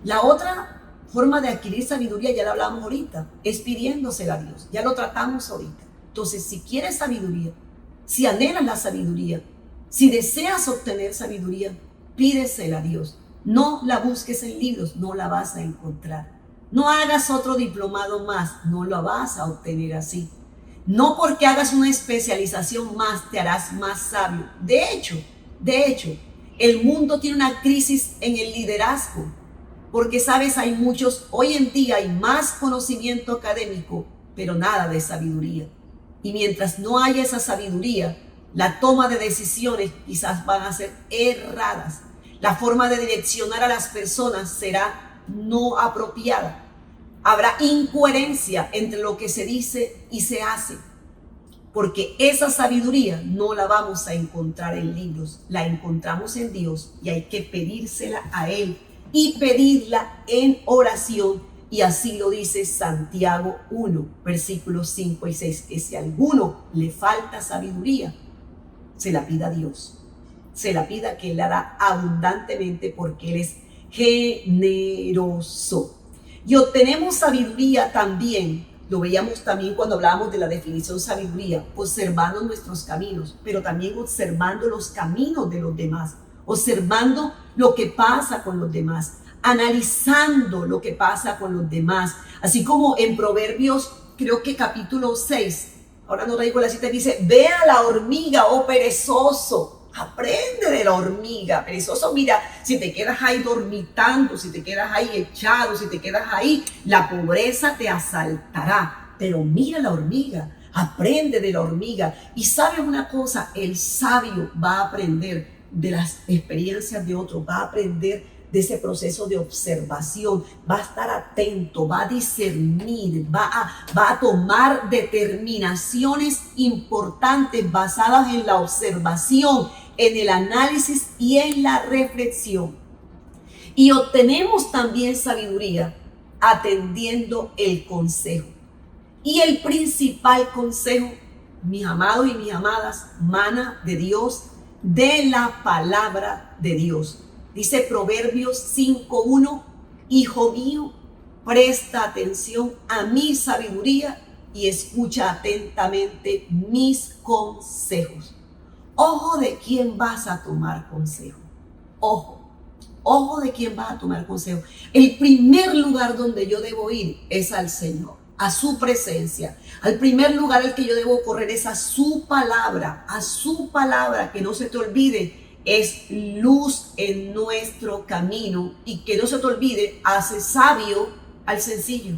La otra forma de adquirir sabiduría, ya la hablamos ahorita, es pidiéndosela a Dios. Ya lo tratamos ahorita. Entonces, si quieres sabiduría, si anhelas la sabiduría, si deseas obtener sabiduría, pídesela a Dios. No la busques en libros, no la vas a encontrar. No hagas otro diplomado más, no lo vas a obtener así. No porque hagas una especialización más te harás más sabio. De hecho, el mundo tiene una crisis en el liderazgo. Porque, sabes, hoy en día hay más conocimiento académico, pero nada de sabiduría. Y mientras no haya esa sabiduría, la toma de decisiones quizás van a ser erradas. La forma de direccionar a las personas será no apropiada. Habrá incoherencia entre lo que se dice y se hace. Porque esa sabiduría no la vamos a encontrar en libros, la encontramos en Dios y hay que pedírsela a Él y pedirla en oración. Y así lo dice Santiago 1, versículos 5 y 6, que si a alguno le falta sabiduría, se la pida a Dios. Se la pida, que Él la da abundantemente porque Él es generoso. Y obtenemos sabiduría también, lo veíamos también cuando hablábamos de la definición sabiduría, observando nuestros caminos, pero también observando los caminos de los demás, observando lo que pasa con los demás, analizando lo que pasa con los demás. Así como en Proverbios, creo que capítulo 6, ahora no traigo la cita, dice: ve a la hormiga, oh perezoso. Aprende de la hormiga, perezoso. Mira, si te quedas ahí dormitando, si te quedas ahí echado, si te quedas ahí, la pobreza te asaltará. Pero mira la hormiga, aprende de la hormiga. Y sabes una cosa, el sabio va a aprender de las experiencias de otros, va a aprender de ese proceso de observación, va a estar atento, va a discernir, va a tomar determinaciones importantes basadas en la observación, en el análisis y en la reflexión. Y obtenemos también sabiduría atendiendo el consejo. Y el principal consejo, mis amados y mis amadas, mana de Dios, de la palabra de Dios. Dice Proverbios 5:1, hijo mío, presta atención a mi sabiduría y escucha atentamente mis consejos. Ojo de quién vas a tomar consejo. Ojo de quién vas a tomar consejo. El primer lugar donde yo debo ir es al Señor, a su presencia. Al primer lugar al que yo debo correr es a su palabra, que no se te olvide. Es luz en nuestro camino, y que no se te olvide, hace sabio al sencillo.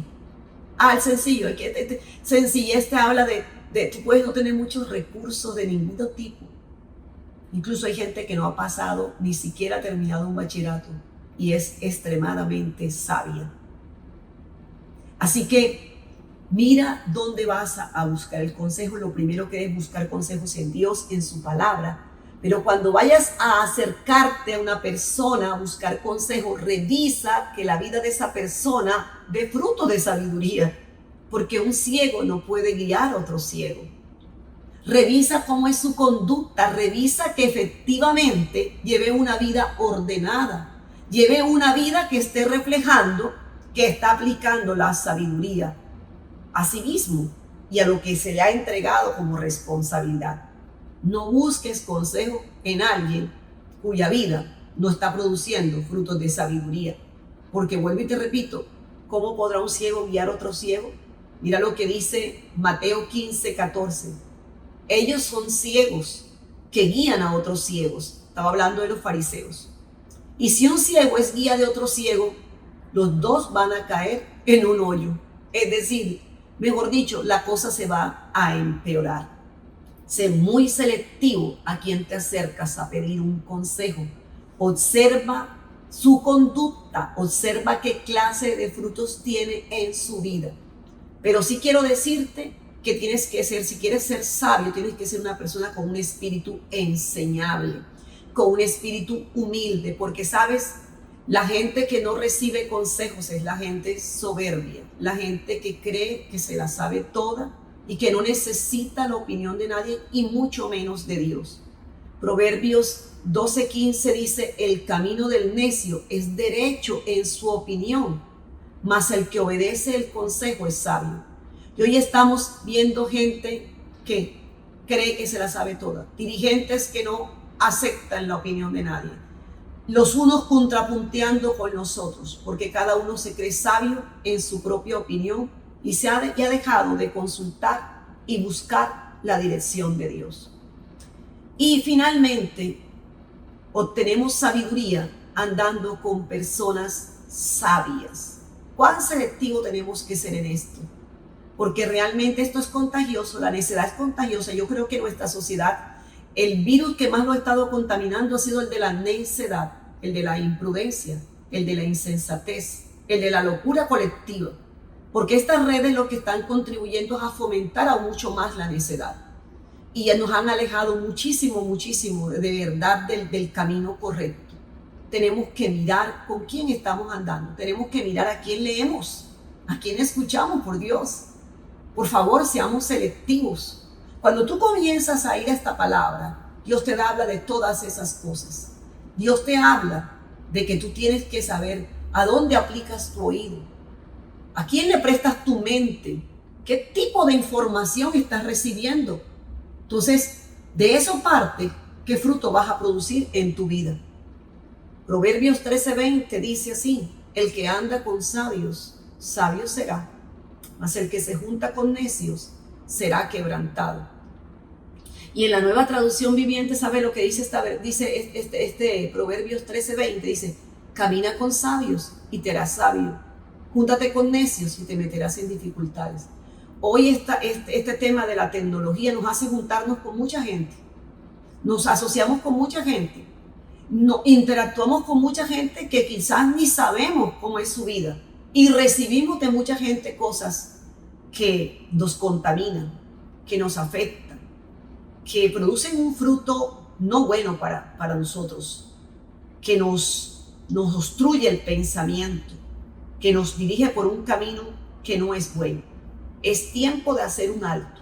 Sencillez te habla de tú puedes no tener muchos recursos de ningún tipo. Incluso hay gente que no ha pasado, ni siquiera terminado un bachillerato, y es extremadamente sabia. Así que mira dónde vas a buscar el consejo. Lo primero que es buscar consejos en Dios, en su palabra. Pero cuando vayas a acercarte a una persona a buscar consejo, revisa que la vida de esa persona dé fruto de sabiduría. porque un ciego no puede guiar a otro ciego. Revisa cómo es su conducta, revisa que efectivamente lleve una vida ordenada, lleve una vida que esté reflejando que está aplicando la sabiduría a sí mismo y a lo que se le ha entregado como responsabilidad. No busques consejo en alguien cuya vida no está produciendo frutos de sabiduría, porque vuelvo y te repito, ¿cómo podrá un ciego guiar a otro ciego? Mira lo que dice Mateo 15:14. Ellos son ciegos que guían a otros ciegos. Estaba hablando de los fariseos. Y si un ciego es guía de otro ciego, los dos van a caer en un hoyo. Es decir, mejor dicho, la cosa se va a empeorar. Sé muy selectivo a quien te acercas a pedir un consejo. Observa su conducta, observa qué clase de frutos tiene en su vida. Pero sí quiero decirte que tienes que ser, si quieres ser sabio, tienes que ser una persona con un espíritu enseñable, con un espíritu humilde, porque sabes, la gente que no recibe consejos es la gente soberbia, la gente que cree que se la sabe toda y que no necesita la opinión de nadie y mucho menos de Dios. Proverbios 12:15 dice, el camino del necio es derecho en su opinión, mas el que obedece el consejo es sabio. Y hoy estamos viendo gente que cree que se la sabe toda, dirigentes que no aceptan la opinión de nadie, los unos contrapunteando con los otros, porque cada uno se cree sabio en su propia opinión y ha dejado de consultar y buscar la dirección de Dios. Y finalmente, obtenemos sabiduría andando con personas sabias. ¿Cuán selectivo tenemos que ser en esto? Porque realmente esto es contagioso, la necedad es contagiosa. Yo creo que en nuestra sociedad el virus que más lo ha estado contaminando ha sido el de la necedad, el de la imprudencia, el de la insensatez, el de la locura colectiva. Porque estas redes lo que están contribuyendo es a fomentar aún mucho más la necedad. Y nos han alejado muchísimo, muchísimo de verdad del camino correcto. Tenemos que mirar con quién estamos andando. Tenemos que mirar a quién leemos, a quién escuchamos, por Dios. Por favor, seamos selectivos. Cuando tú comienzas a ir a esta palabra, Dios te habla de todas esas cosas. Dios te habla de que tú tienes que saber a dónde aplicas tu oído, a quién le prestas tu mente, qué tipo de información estás recibiendo. Entonces, de eso parte, ¿qué fruto vas a producir en tu vida? Proverbios 13:20 dice así, el que anda con sabios, sabio será, mas el que se junta con necios será quebrantado. Y en la Nueva Traducción Viviente, ¿sabe lo que dice este Proverbios 13:20? Dice, camina con sabios y te harás sabio, júntate con necios y te meterás en dificultades. Hoy este tema de la tecnología nos hace juntarnos con mucha gente, nos asociamos con mucha gente, interactuamos con mucha gente que quizás ni sabemos cómo es su vida y recibimos de mucha gente cosas que nos contaminan, que nos afectan, que producen un fruto no bueno para nosotros, que nos obstruye el pensamiento, que nos dirige por un camino que no es bueno. Es tiempo de hacer un alto.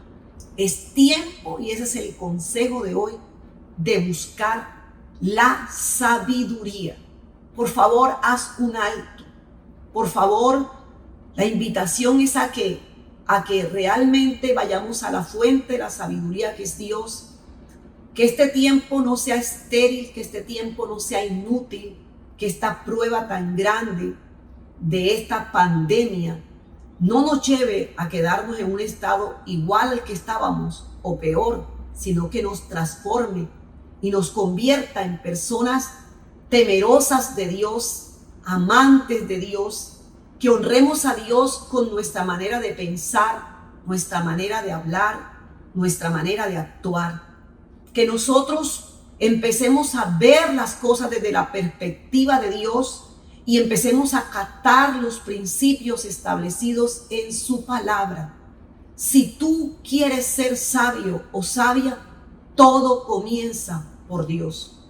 Es tiempo, y ese es el consejo de hoy, de buscar la sabiduría. Por favor, haz un alto. Por favor, la invitación es a que realmente vayamos a la fuente de la sabiduría que es Dios. Que este tiempo no sea estéril, que este tiempo no sea inútil, que esta prueba tan grande de esta pandemia no nos lleve a quedarnos en un estado igual al que estábamos o peor, sino que nos transforme y nos convierta en personas temerosas de Dios, amantes de Dios, que honremos a Dios con nuestra manera de pensar, nuestra manera de hablar, nuestra manera de actuar. Que nosotros empecemos a ver las cosas desde la perspectiva de Dios y empecemos a acatar los principios establecidos en su palabra. Si tú quieres ser sabio o sabia, todo comienza por Dios.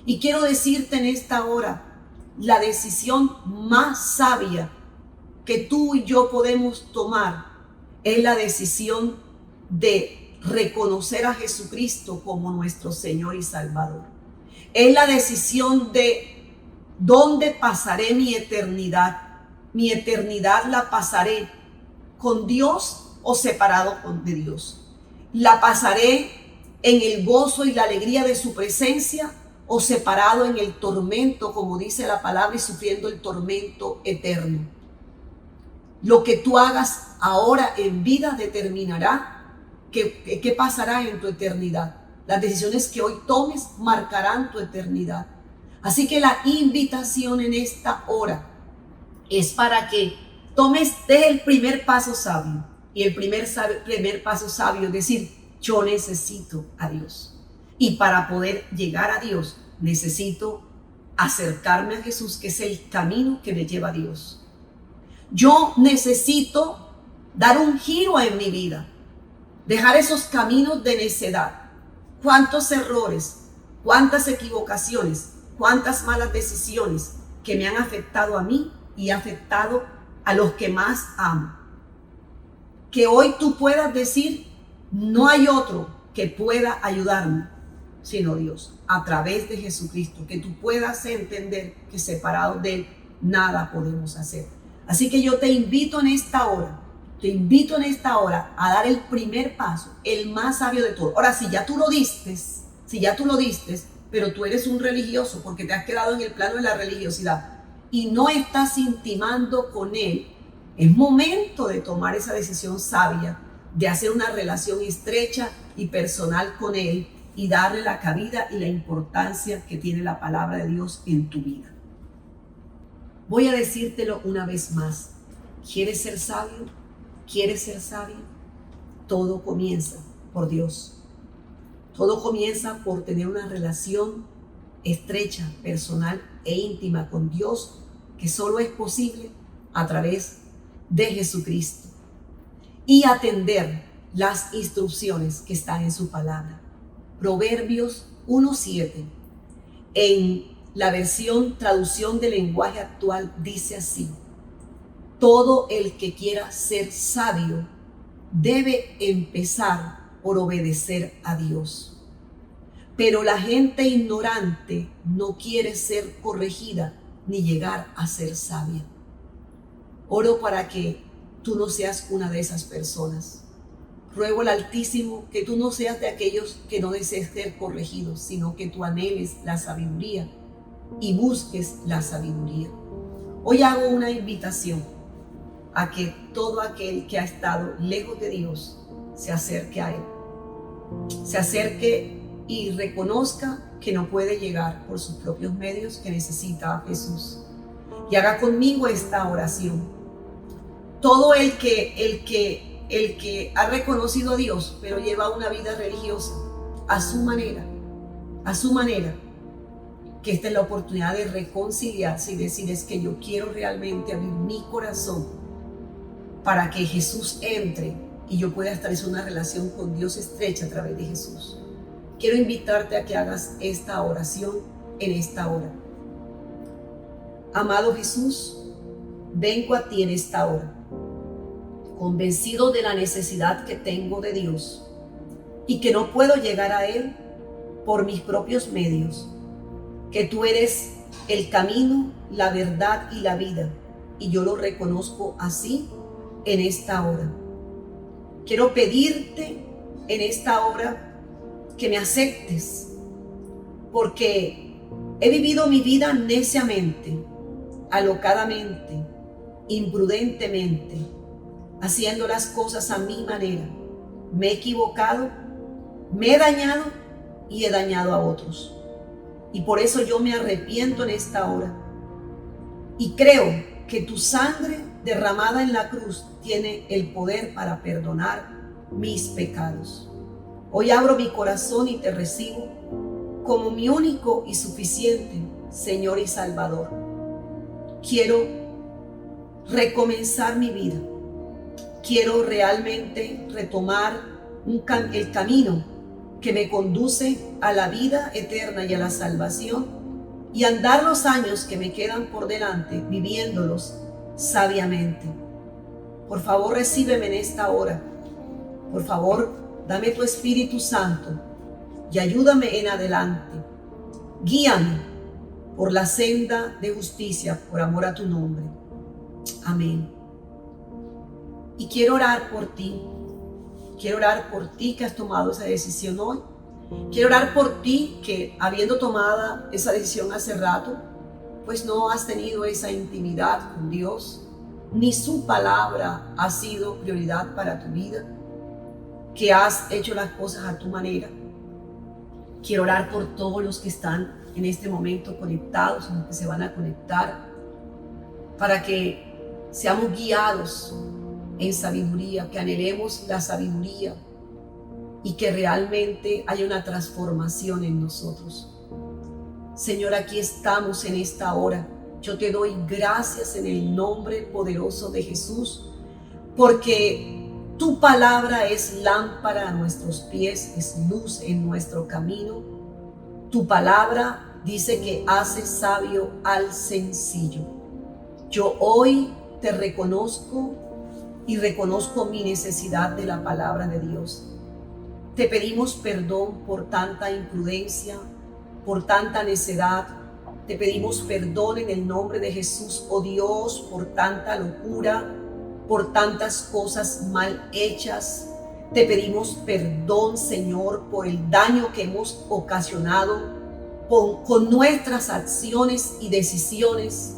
Y quiero decirte en esta hora, la decisión más sabia que tú y yo podemos tomar es la decisión de reconocer a Jesucristo como nuestro Señor y Salvador. Es la decisión de dónde pasaré mi eternidad. Mi eternidad la pasaré con Dios o separado de Dios. La pasaré en el gozo y la alegría de su presencia o separado en el tormento, como dice la palabra, y sufriendo el tormento eterno. Lo que tú hagas ahora en vida determinará qué pasará en tu eternidad. Las decisiones que hoy tomes marcarán tu eternidad. Así que la invitación en esta hora es para que tomes el primer paso sabio. Y el primer paso sabio es decir, yo necesito a Dios. Y para poder llegar a Dios, necesito acercarme a Jesús, que es el camino que me lleva a Dios. Yo necesito dar un giro en mi vida, dejar esos caminos de necedad. Cuántos errores, cuántas equivocaciones, cuántas malas decisiones que me han afectado a mí y afectado a los que más amo. Que hoy tú puedas decir, no hay otro que pueda ayudarme sino Dios, a través de Jesucristo, que tú puedas entender que separados de Él nada podemos hacer. Así que yo te invito en esta hora a dar el primer paso, el más sabio de todos. Ahora, si ya tú lo diste, pero tú eres un religioso porque te has quedado en el plano de la religiosidad y no estás intimando con Él, es momento de tomar esa decisión sabia, de hacer una relación estrecha y personal con Él y darle la cabida y la importancia que tiene la palabra de Dios en tu vida. Voy a decírtelo una vez más. ¿Quieres ser sabio? ¿Quieres ser sabio? Todo comienza por Dios. Todo comienza por tener una relación estrecha, personal e íntima con Dios, que solo es posible a través de Jesucristo. Y atender las instrucciones que están en su palabra. Proverbios 1:7, en la versión traducción del lenguaje actual, dice así: todo el que quiera ser sabio debe empezar por obedecer a Dios. Pero la gente ignorante no quiere ser corregida ni llegar a ser sabia. Oro para que tú no seas una de esas personas. Ruego al Altísimo que tú no seas de aquellos que no desees ser corregidos, sino que tú anheles la sabiduría y busques la sabiduría. Hoy hago una invitación a que todo aquel que ha estado lejos de Dios se acerque a Él. Se acerque y reconozca que no puede llegar por sus propios medios, que necesita a Jesús. Y haga conmigo esta oración. Todo el que ha reconocido a Dios, pero lleva una vida religiosa a su manera, que esta es la oportunidad de reconciliarse y decir: es que yo quiero realmente abrir mi corazón para que Jesús entre y yo pueda establecer una relación con Dios estrecha a través de Jesús. Quiero invitarte a que hagas esta oración en esta hora. Amado Jesús, vengo a ti en esta hora, convencido de la necesidad que tengo de Dios y que no puedo llegar a Él por mis propios medios, que tú eres el camino, la verdad y la vida, y yo lo reconozco así en esta hora. Quiero pedirte en esta hora que me aceptes, porque he vivido mi vida neciamente, alocadamente, imprudentemente, haciendo las cosas a mi manera. Me he equivocado, me he dañado y he dañado a otros. Y por eso yo me arrepiento en esta hora. Y creo que tu sangre derramada en la cruz tiene el poder para perdonar mis pecados. Hoy abro mi corazón y te recibo como mi único y suficiente Señor y Salvador. Quiero recomenzar mi vida. Quiero realmente retomar el camino que me conduce a la vida eterna y a la salvación, y andar los años que me quedan por delante viviéndolos sabiamente. Por favor, recíbeme en esta hora. Por favor, dame tu Espíritu Santo y ayúdame en adelante. Guíame por la senda de justicia, por amor a tu nombre. Amén. Y quiero orar por ti. Quiero orar por ti que has tomado esa decisión hoy. Quiero orar por ti que, habiendo tomado esa decisión hace rato, pues no has tenido esa intimidad con Dios, ni su palabra ha sido prioridad para tu vida, que has hecho las cosas a tu manera. Quiero orar por todos los que están en este momento conectados, los que se van a conectar, para que seamos guiados en sabiduría, que anhelemos la sabiduría y que realmente haya una transformación en nosotros. Señor, aquí estamos en esta hora. Yo te doy gracias en el nombre poderoso de Jesús, porque tu palabra es lámpara a nuestros pies, es luz en nuestro camino. Tu palabra dice que hace sabio al sencillo. Yo hoy te reconozco y reconozco mi necesidad de la palabra de Dios. Te pedimos perdón por tanta imprudencia, por tanta necedad. Te pedimos perdón en el nombre de Jesús, oh Dios, por tanta locura, por tantas cosas mal hechas. Te pedimos perdón, Señor, por el daño que hemos ocasionado con nuestras acciones y decisiones.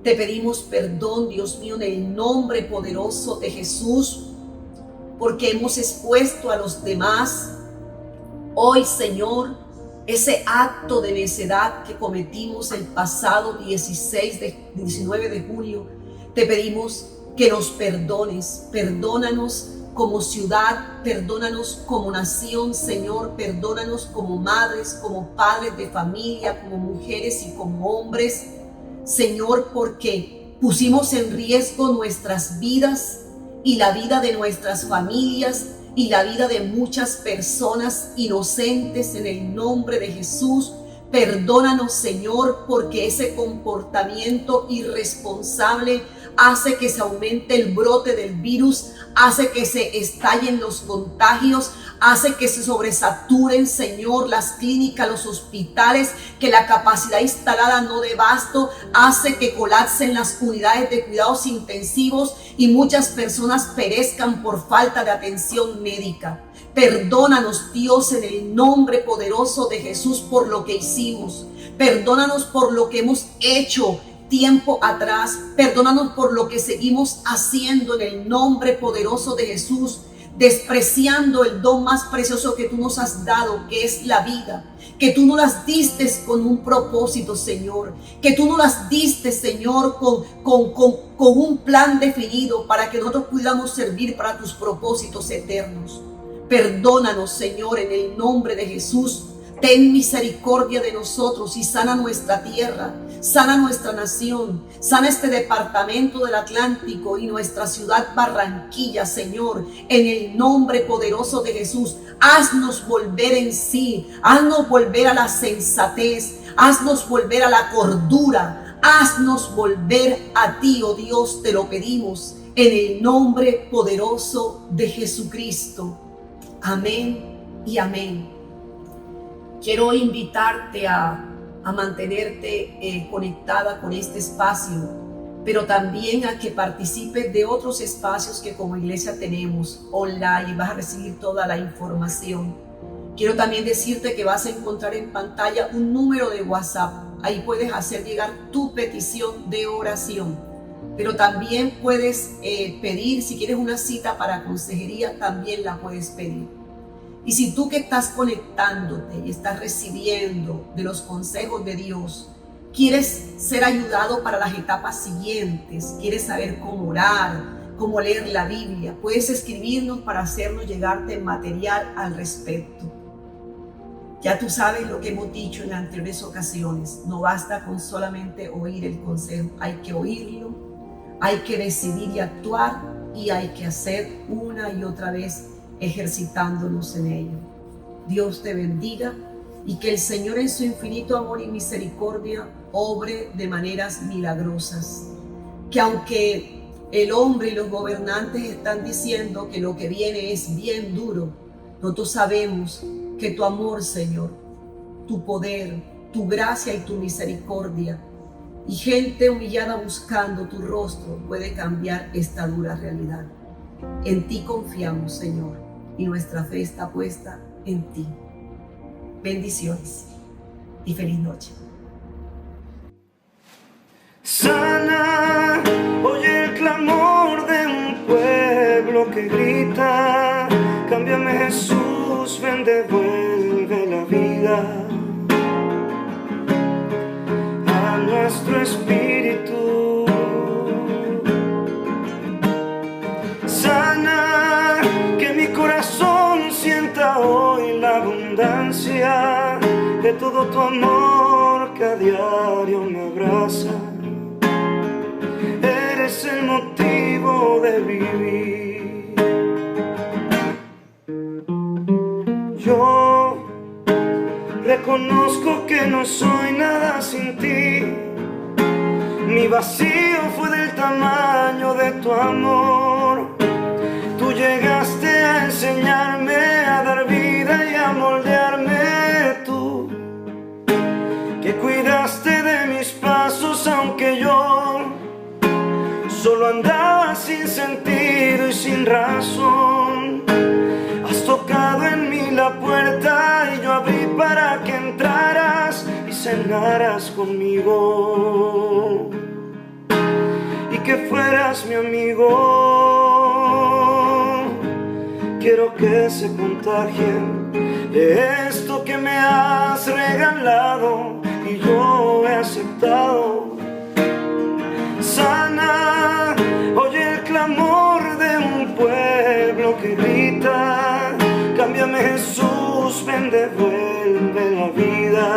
Te pedimos perdón, Dios mío, en el nombre poderoso de Jesús, porque hemos expuesto a los demás hoy, Señor, ese acto de necedad que cometimos el pasado 19 de junio. Te pedimos que nos perdones. Perdónanos como ciudad, perdónanos como nación, Señor. Perdónanos como madres, como padres de familia, como mujeres y como hombres, Señor, porque pusimos en riesgo nuestras vidas y la vida de nuestras familias y la vida de muchas personas inocentes en el nombre de Jesús. Perdónanos, Señor, porque ese comportamiento irresponsable hace que se aumente el brote del virus, hace que se estallen los contagios, hace que se sobresaturen, Señor, las clínicas, los hospitales, que la capacidad instalada no dé basto, hace que colapsen las unidades de cuidados intensivos y muchas personas perezcan por falta de atención médica. Perdónanos, Dios, en el nombre poderoso de Jesús por lo que hicimos. Perdónanos por lo que hemos hecho tiempo atrás. Perdónanos por lo que seguimos haciendo en el nombre poderoso de Jesús, despreciando el don más precioso que tú nos has dado, que es la vida, que tú nos las diste con un propósito, Señor, que tú nos las diste, Señor, con un plan definido para que nosotros pudiéramos servir para tus propósitos eternos. Perdónanos, Señor, en el nombre de Jesús. Ten misericordia de nosotros y sana nuestra tierra, sana nuestra nación, sana este departamento del Atlántico y nuestra ciudad Barranquilla, Señor, en el nombre poderoso de Jesús. Haznos volver en sí, haznos volver a la sensatez, haznos volver a la cordura, haznos volver a ti, oh Dios, te lo pedimos, en el nombre poderoso de Jesucristo. Amén y amén. Quiero invitarte a mantenerte conectada con este espacio, pero también a que participes de otros espacios que como iglesia tenemos online y vas a recibir toda la información. Quiero también decirte que vas a encontrar en pantalla un número de WhatsApp. Ahí puedes hacer llegar tu petición de oración, pero también puedes pedir, si quieres una cita para consejería, también la puedes pedir. Y si tú que estás conectándote y estás recibiendo de los consejos de Dios, quieres ser ayudado para las etapas siguientes, quieres saber cómo orar, cómo leer la Biblia, puedes escribirnos para hacernos llegarte material al respecto. Ya tú sabes lo que hemos dicho en anteriores ocasiones, no basta con solamente oír el consejo, hay que oírlo, hay que decidir y actuar y hay que hacer una y otra vez ejercitándonos en ello. Dios te bendiga y que el Señor en su infinito amor y misericordia obre de maneras milagrosas. Que aunque El hombre y los gobernantes están diciendo que lo que viene es bien duro. Nosotros sabemos que tu amor, Señor, tu poder, tu gracia y tu misericordia y gente humillada buscando tu rostro puede cambiar esta dura realidad. En ti confiamos, Señor, y nuestra fe está puesta en ti. Bendiciones y feliz noche. Sana, oye el clamor de un pueblo que grita, cámbiame Jesús, ven, devuelve la vida a nuestro espíritu. Sana, que mi corazón sienta hoy la abundancia de todo tu amor que a diario me abraza. Eres el motivo de vivir. Yo reconozco que no soy nada sin ti. Mi vacío fue del tamaño de tu amor. Tú llegaste a enseñarme a dar vida y a moldearme. Tú que cuidaste de mis pasos aunque yo solo andaba sin sentido y sin razón. Has tocado en mí la puerta y yo abrí para que entraras y cenaras conmigo y que fueras mi amigo. Quiero que se contagien de esto que me has regalado y yo he aceptado. Sana, oye el clamor de un pueblo que grita, cámbiame Jesús, ven, devuelve la vida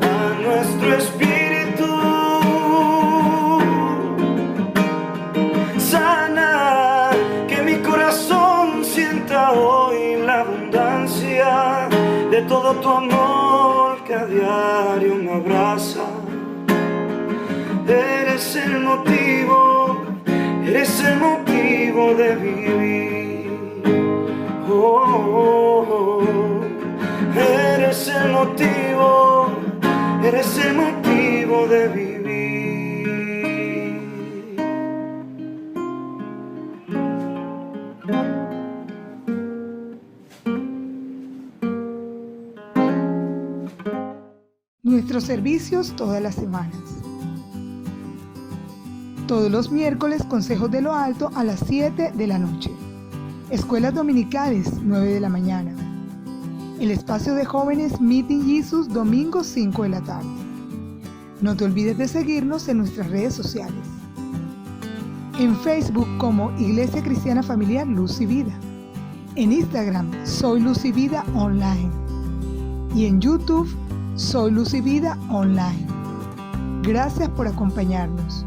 a nuestro espíritu. Sana, que mi corazón sienta hoy la abundancia de todo tu amor que a diario me abraza. Eres el motivo de vivir. Oh, oh, oh. Eres el motivo de vivir. Nuestros servicios todas las semanas. Todos los miércoles, consejos de lo alto a las 7 de la noche. Escuelas dominicales, 9 de la mañana. El espacio de jóvenes Meeting Jesus, domingo 5 de la tarde. No te olvides de seguirnos en nuestras redes sociales. En Facebook como Iglesia Cristiana Familiar Luz y Vida. En Instagram, Soy Luz y Vida Online. Y en YouTube, Soy Luz y Vida Online. Gracias por acompañarnos.